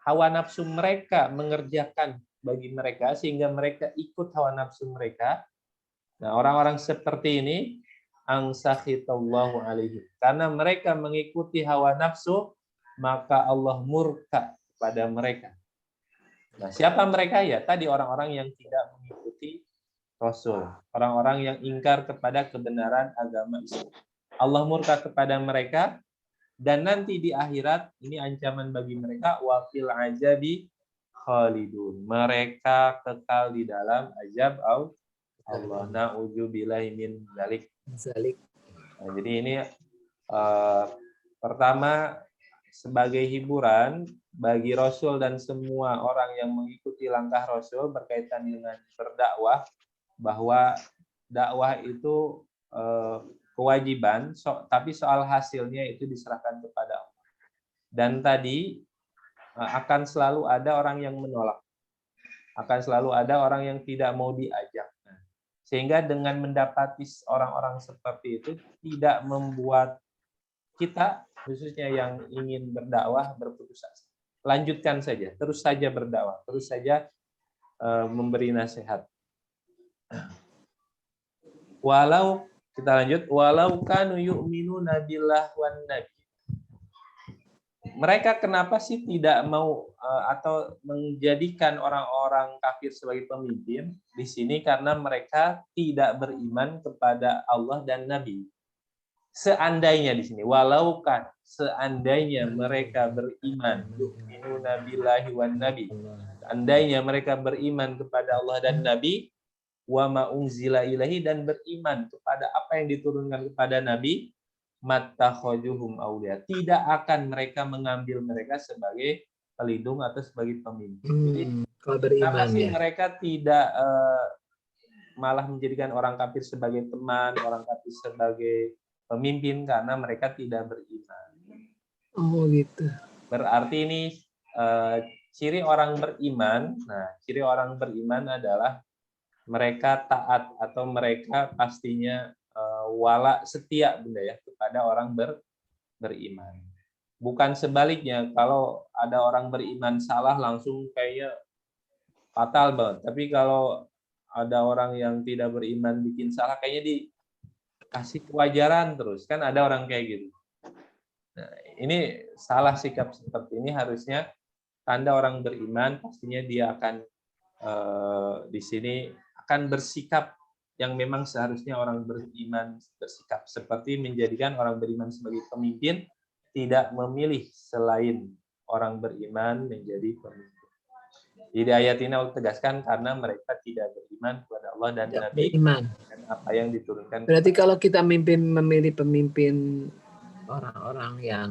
hawa nafsu mereka mengerjakan bagi mereka sehingga mereka ikut hawa nafsu mereka. Nah, orang-orang seperti ini angsakhitallahu alaihim. Karena mereka mengikuti hawa nafsu, maka Allah murka pada mereka. Nah, siapa mereka ya? Tadi orang-orang yang tidak mengikuti Rasul, orang-orang yang ingkar kepada kebenaran agama Islam. Allah murka kepada mereka dan nanti di akhirat ini ancaman bagi mereka, wa fil azabi khalidun. Mereka kekal di dalam azab Allah, na'udzubillahi min dzalik. Nah, jadi ini pertama sebagai hiburan bagi Rasul dan semua orang yang mengikuti langkah Rasul berkaitan dengan berdakwah, bahwa dakwah itu kewajiban, tapi soal hasilnya itu diserahkan kepada Allah. Dan tadi akan selalu ada orang yang menolak, akan selalu ada orang yang tidak mau diajak. Sehingga dengan mendapati orang-orang seperti itu tidak membuat kita, khususnya yang ingin berdakwah, berputus asa. Lanjutkan saja, terus saja berdakwah, terus saja memberi nasihat. Walau, kita lanjut, walau kanu yu'minuna billah wan nabi. Mereka kenapa sih tidak mau atau menjadikan orang-orang kafir sebagai pemimpin di sini? Karena mereka tidak beriman kepada Allah dan Nabi. Seandainya di sini, walau kan, seandainya mereka beriman, yu'minuna billahi wan nabi. Seandainya mereka beriman kepada Allah dan Nabi, wa ma unzila ilaihi, dan beriman kepada apa yang diturunkan kepada Nabi, mattakhajuhum auliya, tidak akan mereka mengambil mereka sebagai pelindung atau sebagai pemimpin. Jadi kalau beriman sih ya, mereka tidak malah menjadikan orang kafir sebagai teman, orang kafir sebagai pemimpin, karena mereka tidak beriman. Oh gitu. Berarti ini ciri orang beriman. Nah, ciri orang beriman adalah mereka taat atau mereka pastinya wala, setia, Bunda ya, kepada orang beriman. Bukan sebaliknya, kalau ada orang beriman salah langsung kayaknya fatal banget. Tapi kalau ada orang yang tidak beriman bikin salah, kayaknya dikasih kewajaran terus. Kan ada orang kayak gitu. Nah, ini salah sikap seperti ini. Harusnya tanda orang beriman pastinya dia akan di sini akan bersikap yang memang seharusnya orang beriman bersikap, seperti menjadikan orang beriman sebagai pemimpin tidak memilih selain orang beriman menjadi pemimpin. Jadi ayat ini Allah tegaskan karena mereka tidak beriman kepada Allah dan Tidak Nabi beriman. dan apa yang diturunkan. Berarti kalau kita memilih pemimpin orang-orang yang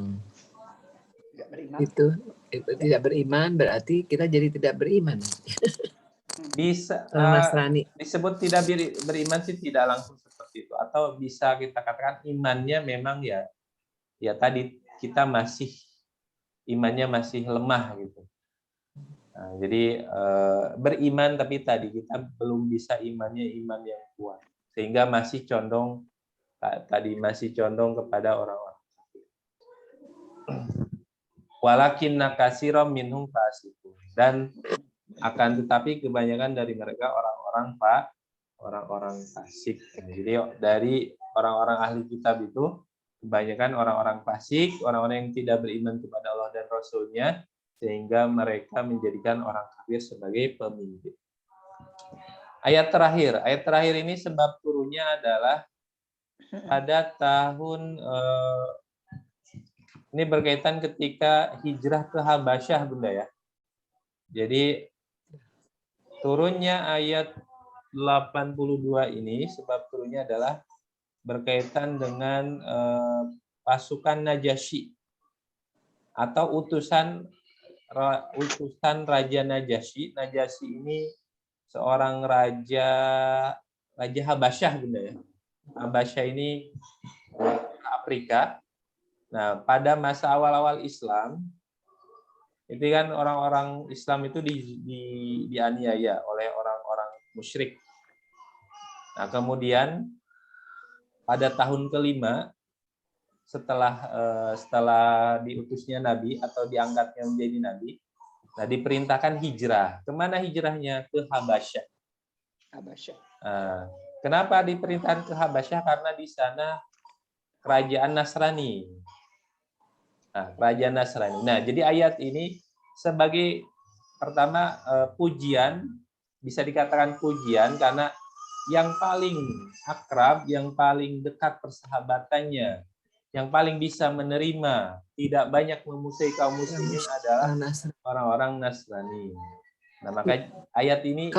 Tidak beriman. itu tidak beriman, berarti kita jadi tidak beriman. Bisa Orang Nasrani. disebut tidak beriman sih tidak langsung seperti itu, atau bisa kita katakan imannya memang ya tadi kita masih imannya masih lemah gitu. Nah, jadi beriman tapi tadi kita belum bisa imannya iman yang kuat sehingga masih condong kepada orang-orang. Walakinna katsiran minhum fasiqun, dan akan tetapi kebanyakan dari mereka orang-orang fasik. Jadi dari orang-orang ahli kitab itu kebanyakan orang-orang fasik, orang-orang yang tidak beriman kepada Allah dan Rasul-Nya, sehingga mereka menjadikan orang kafir sebagai pemimpin. Ayat terakhir ini sebab turunnya adalah pada tahun ini berkaitan ketika hijrah ke Habasyah, Bunda ya. Jadi turunnya ayat 82 ini sebab turunnya adalah berkaitan dengan pasukan Najasyi atau utusan Raja Najasyi. Najasyi ini seorang raja Habasyah, Bunda ya. Habasyah ini Afrika. Nah, pada masa awal-awal Islam itu kan orang-orang Islam itu dianiaya oleh orang-orang musyrik. Nah, kemudian pada tahun kelima setelah diutusnya Nabi atau diangkatnya menjadi Nabi, nah diperintahkan hijrah. Kemana hijrahnya? Ke Habasyah. Kenapa diperintahkan ke Habasyah? Karena di sana kerajaan Nasrani. Nah, kerajaan Nasrani. Nah, jadi ayat ini sebagai pertama pujian, bisa dikatakan pujian karena yang paling akrab, yang paling dekat persahabatannya, yang paling bisa menerima, tidak banyak memusuhi kaum muslimin adalah orang-orang Nasrani. Nah, maka ayat ini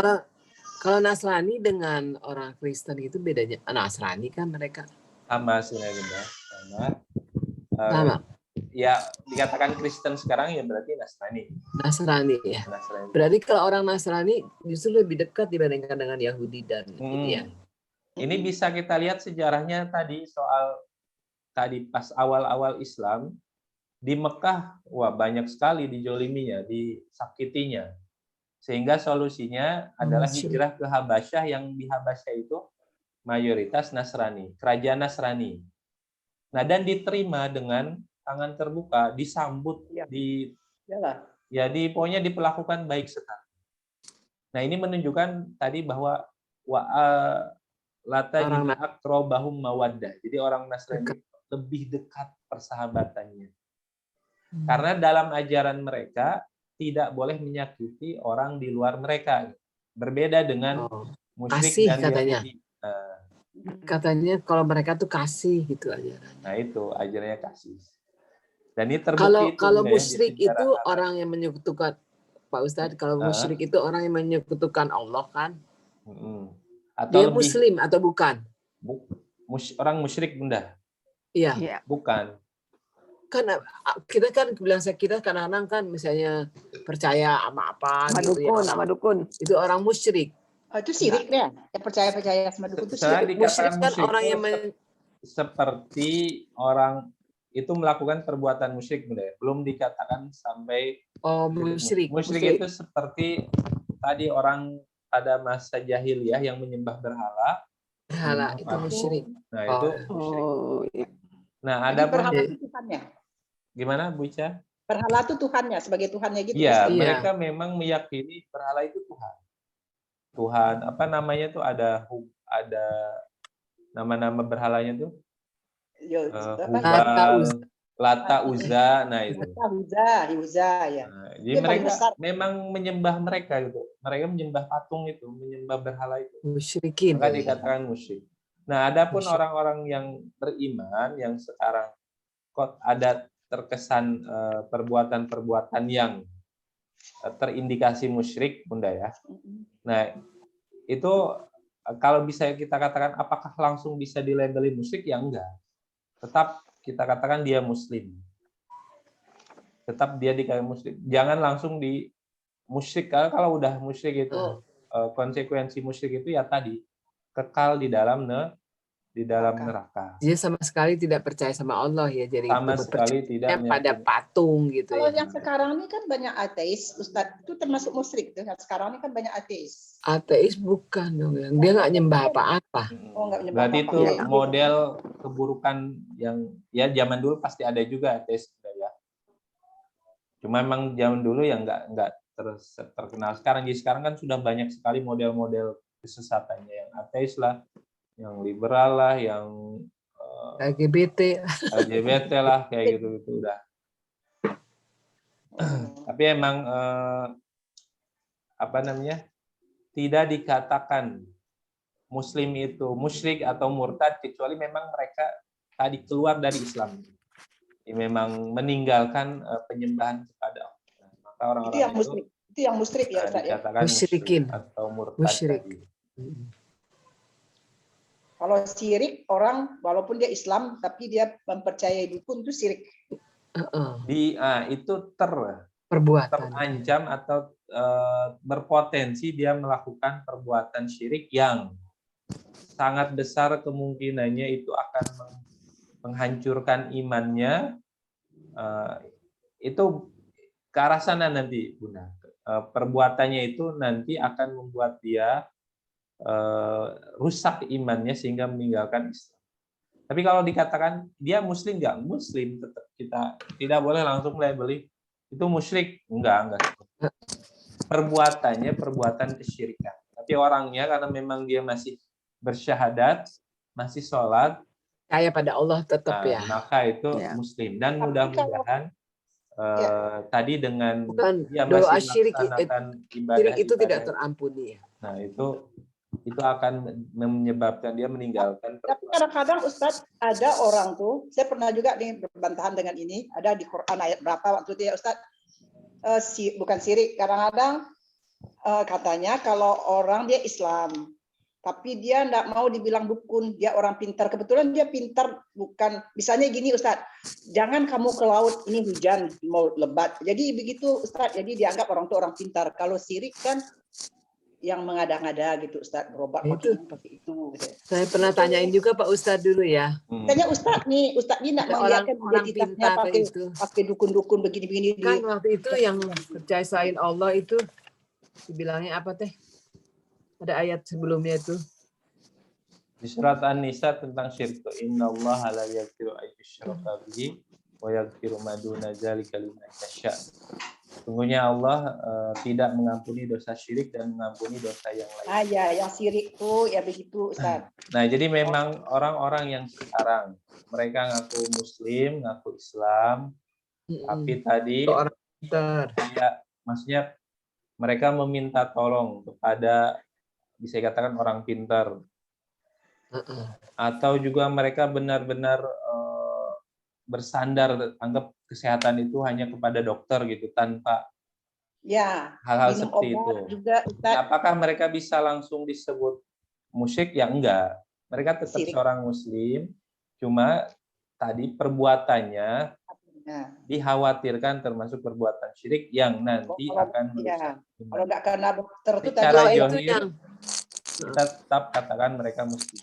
kalau Nasrani dengan orang Kristen itu bedanya, Nasrani kan mereka sama sebenarnya, sama. Ya dikatakan Kristen sekarang ya berarti Nasrani ya. Nasrani. Berarti kalau orang Nasrani justru lebih dekat dibandingkan dengan Yahudi dan ya. Ini bisa kita lihat sejarahnya tadi pas awal-awal Islam di Mekah, wah banyak sekali dijoliminya, disakitinya. Sehingga solusinya adalah hijrah ke Habasyah, yang di Habasyah itu mayoritas Nasrani, kerajaan Nasrani. Nah, dan diterima dengan tangan terbuka, disambut pokoknya diperlakukan baik sekali. Nah, ini menunjukkan tadi bahwa akrobahum mawaddah. Jadi orang Nasrani lebih dekat persahabatannya. Karena dalam ajaran mereka tidak boleh menyakiti orang di luar mereka. Berbeda dengan musyrik dan Yahudi. Katanya kalau mereka tuh kasih gitu ajarannya. Nah, itu ajarannya kasih. Dan ini terbukti kalau musyrik itu orang yang menyekutukan, Pak Ustadz, kalau musyrik itu orang yang menyekutukan Allah kan? Atau dia Muslim atau bukan? Orang musyrik, Bunda? Iya. Bukan. Kan kita kan bilang kita kadang-kadang kan misalnya percaya sama apa sama dukun. Itu orang musyrik. Itu syirik ya. Yang percaya sama dukun itu syirik. Musyrik kan orang yang seperti orang itu melakukan perbuatan musyrik, Bunda. Belum dikatakan sampai musyrik. Musyrik itu seperti tadi orang pada masa jahiliyah yang menyembah berhala. Berhala itu musyrik. Nah, itu musyrik. Nah, ada berhala itu Tuhannya. Gimana, Bu Ica? Berhala itu Tuhannya, sebagai Tuhannya gitu. Iya, mereka memang meyakini berhala itu Tuhan. Tuhan, apa namanya tuh, ada nama-nama berhalanya tuh? Lata, Uzza, nah itu. Uzza, ya. Nah, jadi mereka memang menyembah mereka gitu. Mereka menyembah patung itu, menyembah berhala itu. Musyrikin. Maka dikatakan musyrik. Nah, adapun orang-orang yang beriman yang sekarang kok ada terkesan perbuatan-perbuatan yang terindikasi musyrik, Bunda ya. Nah, itu kalau bisa kita katakan apakah langsung bisa dilabeli musyrik, ya enggak. Tetap kita katakan dia muslim. Tetap dia dikatakan musyrik. Jangan langsung di musyrik, kalau udah musyrik itu konsekuensi musyrik itu ya tadi kekal di dalam neraka. Dia sama sekali tidak percaya sama Allah ya, jadi Sama itu sekali tidak pada meyakini. patung gitu Kalau ya. yang sekarang ini kan banyak ateis, Ustadz, itu termasuk musyrik tuh. Sekarang ini kan banyak ateis. Ateis bukan dong, yang dia nggak nyembah apa-apa. Oh, nggak menyembah Berarti apa-apa. itu Ya. model keburukan yang ya zaman dulu pasti ada juga ateis ya. Cuma memang zaman dulu yang nggak terkenal. Sekarang kan sudah banyak sekali model-model kesesatannya, yang ateis lah, yang liberal lah, yang LGBT. LGBT lah, kayak gitu itu udah. Tapi emang tidak dikatakan Muslim itu musyrik atau murtad kecuali memang mereka tadi keluar dari Islam. Memang meninggalkan penyembahan kepada Allah. Maka orang-orang itu yang musyrik ya Ustaz ya. dikatakan Musyrikin. musyrik atau murtad Musyrik. tadi. Kalau syirik orang walaupun dia Islam tapi dia mempercayai dukun itu syirik. Itu Perbuatan. terancam atau berpotensi dia melakukan perbuatan syirik yang sangat besar kemungkinannya itu akan menghancurkan imannya. Itu ke arah sana nanti, Bunda. Perbuatannya itu nanti akan membuat dia rusak imannya sehingga meninggalkan Islam. Tapi kalau dikatakan dia muslim, nggak muslim, tetap kita tidak boleh langsung labeli itu musyrik, enggak. Perbuatannya perbuatan kesyirikan. Tapi orangnya karena memang dia masih bersyahadat, masih sholat, Kayak pada Allah tetap ya. maka itu muslim. Dan mudah-mudahan tadi dengan dia doa masih syirik melaksanakan ibadah itu tidak terampuni ya. Nah, itu akan menyebabkan dia meninggalkan. Tapi kadang-kadang Ustadz ada orang tuh, saya pernah juga nih berbantahan dengan ini, ada di Quran ayat berapa waktu itu ya Ustadz, bukan syirik, kadang-kadang katanya kalau orang dia Islam, tapi dia enggak mau dibilang dukun, dia orang pintar, kebetulan dia pintar, bukan, misalnya gini Ustadz, jangan kamu ke laut, ini hujan, mau lebat, jadi begitu Ustadz, jadi dianggap orang itu orang pintar. Kalau syirik kan yang mengada-ngada gitu Ustadz, berobat pakai itu. Gitu. Saya pernah tanyain juga Pak Ustadz dulu ya. Tanya Ustadz nih nggak melihatkan identitasnya pakai dukun-dukun begini-begini. Kan waktu itu yang percaya selain Allah itu dibilangnya apa teh? Ada ayat sebelumnya itu. Di surat An-Nisa tentang syirik, innallaha la yaghfiru an yushraka bihi wa yaghfiru ma duna dzalika liman yasha. Sungguhnya Allah tidak mengampuni dosa syirik dan mengampuni dosa yang lain. Ya, yang syirik tuh ya begitu, Ustaz. Nah, jadi memang orang-orang yang sekarang mereka ngaku Muslim, ngaku Islam, tapi tadi orang pintar. Ya, maksudnya mereka meminta tolong kepada bisa dikatakan orang pintar, atau juga mereka benar-benar bersandar anggap kesehatan itu hanya kepada dokter gitu tanpa hal-hal seperti itu. Juga, apakah mereka bisa langsung disebut musyrik? Ya enggak. Mereka tetap seorang muslim, cuma tadi perbuatannya dikhawatirkan termasuk perbuatan syirik yang nanti akan merusak. Kalau enggak karena dokter itu secara zahir kita tetap katakan mereka muslim.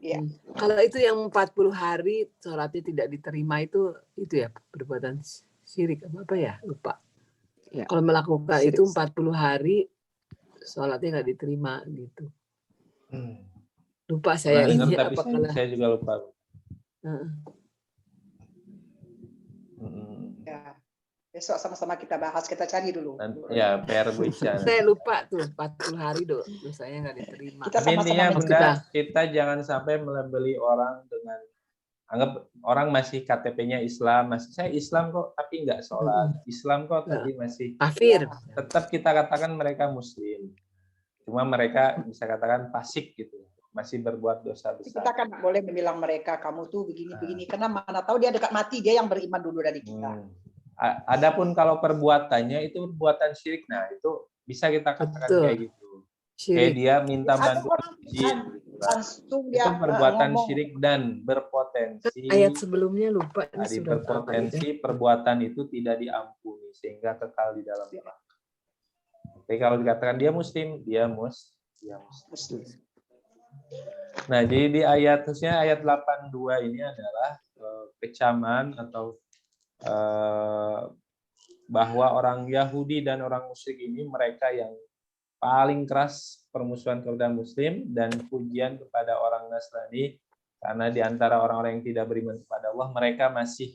Ya. Kalau itu yang 40 hari sholatnya tidak diterima itu ya perbuatan syirik apa ya, lupa. Ya. Kalau melakukan syirik. Itu 40 hari sholatnya nggak diterima gitu. Lupa saya ini apa kalau saya juga lupa. Besok sama-sama kita bahas, kita cari dulu. Ya, PR Bu Ica. Saya lupa tuh 40 hari saya nggak diterima. Tapi intinya Bunda, kita jangan sampai melabeli orang dengan anggap orang masih KTP-nya Islam, masih saya Islam kok tapi nggak sholat, Islam kok tapi masih kafir. Tetap kita katakan mereka Muslim, cuma mereka bisa katakan fasik gitu. masih berbuat dosa besar. Kita kan nggak boleh membilang mereka kamu tuh begini-begini, karena mana tahu dia dekat mati, dia yang beriman dulu dari kita. Adapun kalau perbuatannya itu perbuatan syirik, nah itu bisa kita katakan Betul. kayak gitu. Kayak Syirik. dia minta Ada bantuan orang jin, langsung itu dia perbuatan ngomong. syirik dan berpotensi Ayat sebelumnya lupa ini tadi surat apa itu. berpotensi perbuatan itu tidak diampuni sehingga kekal di dalam neraka. Tapi kalau dikatakan dia muslim, dia muslim. Nah, jadi di ayat khususnya ayat 82 ini adalah kecaman atau bahwa orang Yahudi dan orang musyrik ini mereka yang paling keras permusuhan kepada Muslim dan pujian kepada orang Nasrani, karena di antara orang-orang yang tidak beriman kepada Allah mereka masih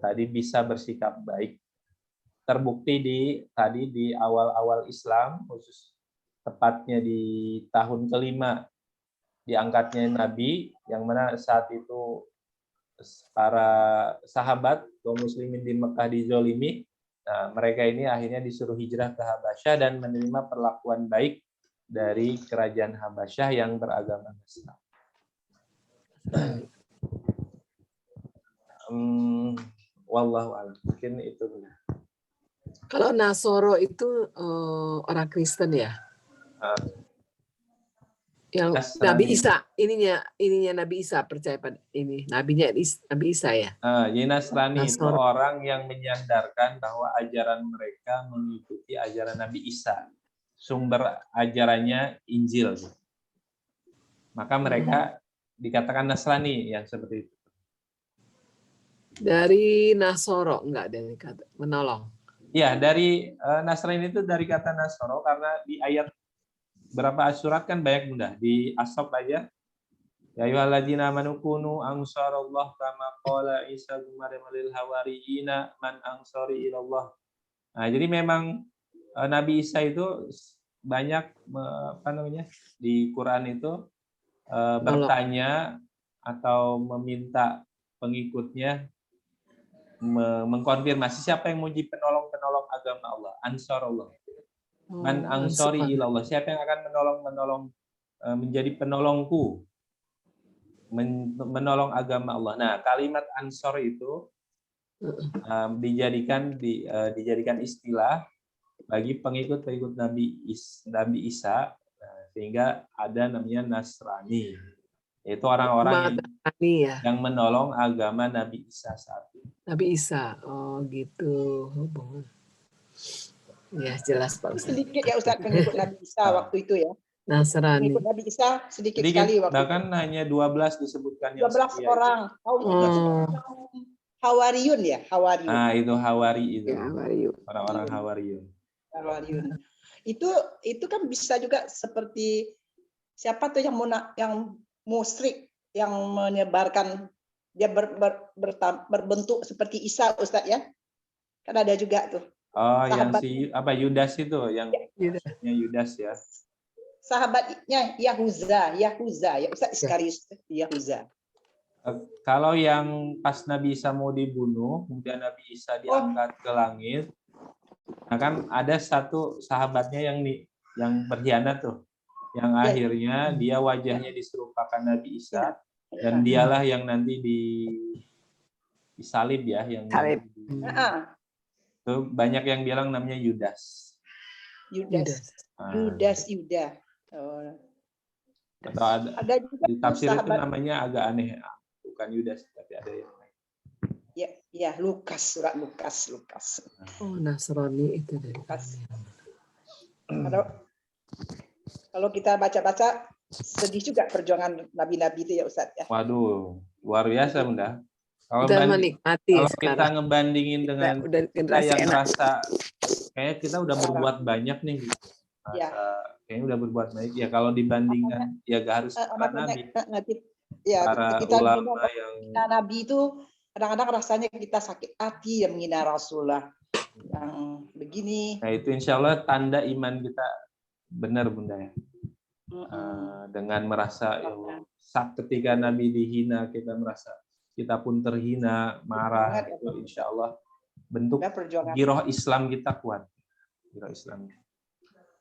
tadi bisa bersikap baik. Terbukti tadi di awal-awal Islam, khusus tepatnya di tahun kelima diangkatnya Nabi, yang mana saat itu para sahabat kaum muslimin di Mekah dizolimi. Nah, mereka ini akhirnya disuruh hijrah ke Habasyah dan menerima perlakuan baik dari kerajaan Habasyah yang beragama Islam. Wallahu a'lam. Mungkin itu. Kalau Nasoro itu orang Kristen ya? Yang Nasrani. Nabi Isa, ininya Nabi Isa, percaya pada ini, nabinya Nabi Isa ya. Jadi Nasrani itu Nasoro. orang yang menyandarkan bahwa ajaran mereka mengikuti ajaran Nabi Isa. Sumber ajarannya Injil. Maka mereka dikatakan Nasrani yang seperti itu. Dari Nasoro enggak, dari kata menolong. Ya, dari Nasrani itu dari kata Nasoro, karena di ayat berapa surat kan banyak mudah. Di Ashab aja. Ya ayyuhalladzina amanu kunu ansarallah kama qala Isa bin Maryam lil hawariyina man ansari ilallah. Nah, jadi memang Nabi Isa itu banyak di Quran itu bertanya atau meminta pengikutnya mengkonfirmasi siapa yang muji penolong agama Allah, ansarullah. Man ansori ilallah, siapa yang akan menolong menjadi penolongku, menolong agama Allah. Nah, kalimat ansor itu dijadikan istilah bagi pengikut Nabi Isa, sehingga ada namanya Nasrani, yaitu orang-orang yang menolong agama Nabi Isa saat itu. Nabi Isa, oh gitu. Ya jelas Pak Ustaz. Sedikit ya Ustaz pengikut Nabi Isa waktu itu ya. Nasrani. Pengikut Nabi Isa sedikit sekali waktu bahkan itu. Hanya 12 disebutkan. 12 orang. Hawariyun ya, Hawariyun. Nah, itu Hawari itu. Ya, Hawariyun. Orang-orang Hawariyun. Itu kan bisa juga seperti siapa tuh yang musyrik yang menyebarkan dia berbentuk seperti Isa Ustaz ya. Kan ada juga tuh. Oh, sahabat, yang Yudas itu, yang Yudas ya. Sahabatnya Yahuza ya Ustaz Iskarius Yahuza. Kalau yang pas Nabi Isa mau dibunuh, kemudian Nabi Isa diangkat ke langit, nah kan ada satu sahabatnya yang berkhianat tuh, yang akhirnya dia wajahnya diserupakan Nabi Isa, dan dialah yang nanti disalib ya, yang salib. Tuh banyak yang bilang namanya Yudas. Yuda. Oh. Atau ada juga di tafsir itu namanya agak aneh, bukan Yudas tapi ada yang lain. Ya, surat Lukas. Oh, Nasrani itu dari Lukas. Kalau kita baca-baca sedih juga perjuangan nabi-nabi itu ya Ustaz ya. Waduh, luar biasa Bunda. Kalau kita ngebandingin dengan kita yang merasa kayaknya kita udah berbuat banyak nih gitu. Kayaknya udah berbuat baik ya, kalau dibandingkan ya gak harus para nabi. Para ulama yang nabi itu kadang-kadang rasanya kita sakit hati yang menghina Rasulullah yang begini. Nah, itu insya Allah tanda iman kita benar Bunda ya. Dengan merasa ya Allah, saat ketika Nabi dihina kita merasa kita pun terhina, marah, itu insya Allah bentuk giroh Islam kita kuat. Giroh Islam.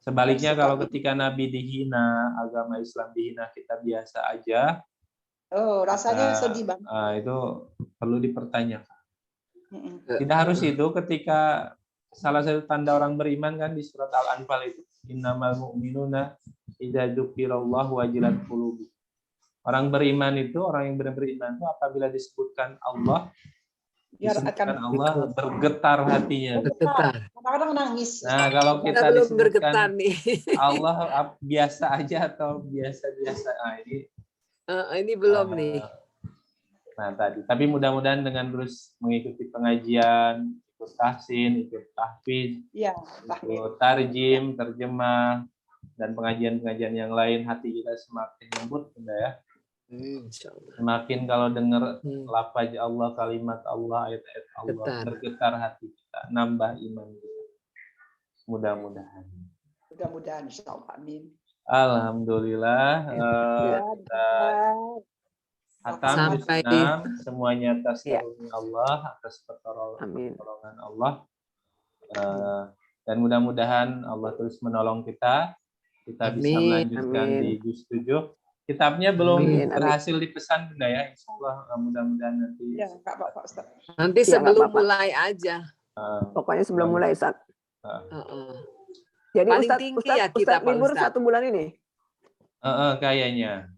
Sebaliknya kalau ketika Nabi dihina, agama Islam dihina, kita biasa aja, Oh, rasanya Nah, sedih banget. itu perlu dipertanyakan. Mm-mm. Tidak harus itu ketika salah satu tanda orang beriman kan di surat Al-Anfal itu innamal mu'minuna idza dzukirallahu wajilat qulubuhum. Orang beriman itu, orang yang benar beriman itu apabila disebutkan Allah, Biar disebutkan akan Allah bergetar hatinya. Bergetar. kadang-kadang nangis. Nah, kalau Kita kita belum bergetar disebutkan nih. Allah biasa aja atau biasa-biasa, Ini belum nih. Nah tadi, tapi mudah-mudahan dengan terus mengikuti pengajian, ikut tahsin, ikut tahfiz, Iya, ikut tarjim, terjemah, dan pengajian-pengajian yang lain, hati kita semakin lembut, Bunda ya. Insyaallah. Semakin kalau dengar lafaz Allah, kalimat Allah, ayat-ayat Allah, Getar. bergetar hati kita, nambah iman kita. Mudah-mudahan. mudah-mudahan insyaallah. Amin. Alhamdulillah. Kita hatam Sampai semuanya atas Ya. karunia Allah, atas Amin. pertolongan Allah, dan mudah-mudahan Allah terus menolong kita bisa Amin. melanjutkan Amin. di juz 7. Kitabnya belum Amin. berhasil dipesan, Bunda ya, Insya Allah mudah-mudahan nanti. Ya, Kak Bapak Ustaz. nanti Ya, nggak sebelum apa-apa. mulai aja. Pokoknya sebelum mulai, Ustaz. Jadi Paling Ustaz, tinggi Ustaz, ya kita, Ustaz Pak libur Ustaz. 1 bulan ini. Kayaknya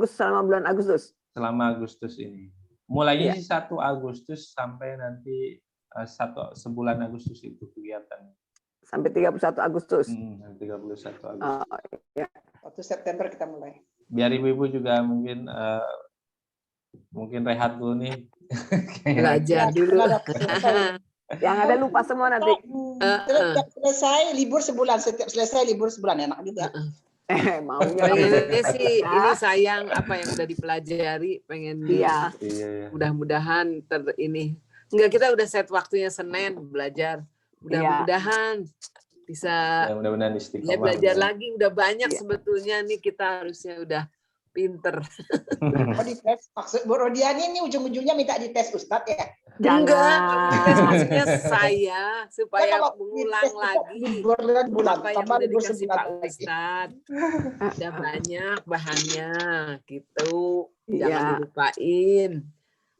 Selama bulan Agustus. selama Agustus ini. Mulainya Iya. sih 1 Agustus sampai nanti sebulan Agustus itu kegiatan. Sampai 31 Agustus. 31 Agustus. Ya. 1 September kita mulai. Biar ibu-ibu juga mungkin rehat dulu nih. Belajar dulu. Yang ada lupa semua nanti. Setiap selesai libur sebulan, setiap selesai libur sebulan, enak juga. Maunya. Pengennya sih ini sayang apa yang udah dipelajari, pengen Iya. mudah-mudahan ini. Enggak, kita udah set waktunya Senin belajar. Mudah-mudahan bisa Ya, mudah-mudahan istiqomah. ya belajar lagi, udah banyak Iya. sebetulnya nih, kita harusnya udah pinter. Oh, dites. Maksud Bu Rodiani ini ujung-ujungnya minta dites Ustadz ya? Enggak, Jangan. maksudnya saya supaya Kalau mengulang dites lagi libur bulan, apa yang tambah udah libur dikasih sebulan Pak lagi. Ustadz. Udah banyak bahannya gitu, Iya. jangan dilupain.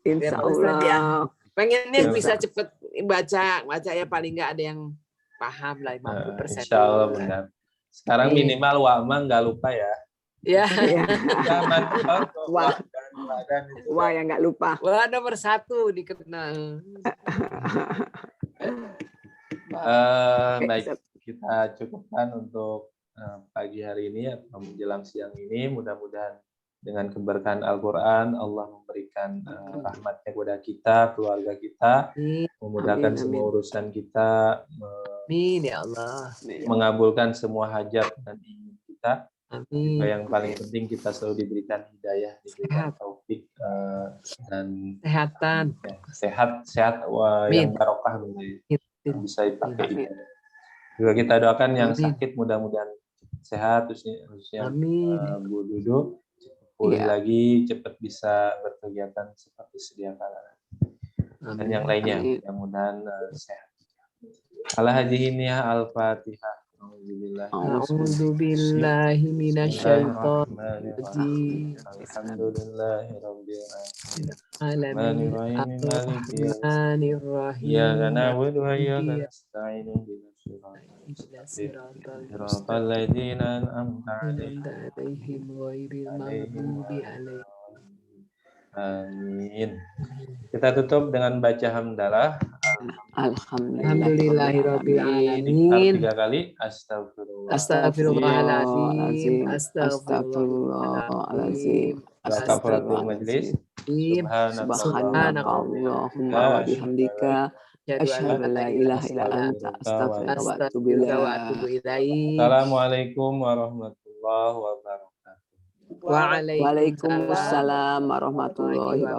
Insya Biar Pak Ustadz ya. Allah. Pengennya Ya, bisa cepet baca ya, paling nggak ada yang paham lah 50%. Insya Allah benar. Sekarang Iya. minimal wa'ma nggak lupa ya. Ya, Iya. Zaman Wah. Wah, yang nggak lupa. wah nomor 1 dikenal. Baik, kita cukupkan untuk pagi hari ini atau menjelang siang ini. Mudah-mudahan dengan keberkahan Al-Quran, Allah memberikan rahmatnya kepada kita, keluarga kita, memudahkan Amin, semua amin. urusan kita, Amin ya Allah. mengabulkan semua hajat dan ingin kita. Amin. Yang paling penting kita selalu diberikan hidayah, diberikan Sehat. taufik dan Kesehatan. sehat yang barokah bisa dipakai. Juga kita doakan yang sakit mudah-mudahan sehat, khususnya Amin. Bu Dudu pulih lagi, cepat bisa berkegiatan seperti sedia kala. Dan yang lainnya mudah-mudahan sehat. Al-Hadiyah Al-Fatihah. A'udzu billahi minasyaitonir rajim. Alhamdulillahirabbil Alamin. Ar-Rahmanir Rahim. Iyyaka na'budu wa iyyaka nasta'in. Ihdinas siratal Siratal ladzina an'amta 'alaihim. alaihim ghairil maghdubi alaihim. Amin. Kita tutup dengan baca hamdalah. Alhamdulillahirabbil Alhamdulillahirabbil Alamin. alamin. 3 kali. Astagfirullah. Astagfirullahaladzim. Astagfirullahaladzim. Kafaratul majlis. Subhanakallahumma wa bihamdika asyhadu an la ilaha illa anta astaghfiruka wa atubu ilaik. Assalamualaikum warahmatullahi wabarakatuh. Waalaikumsalam warahmatullahi wabarakatuh.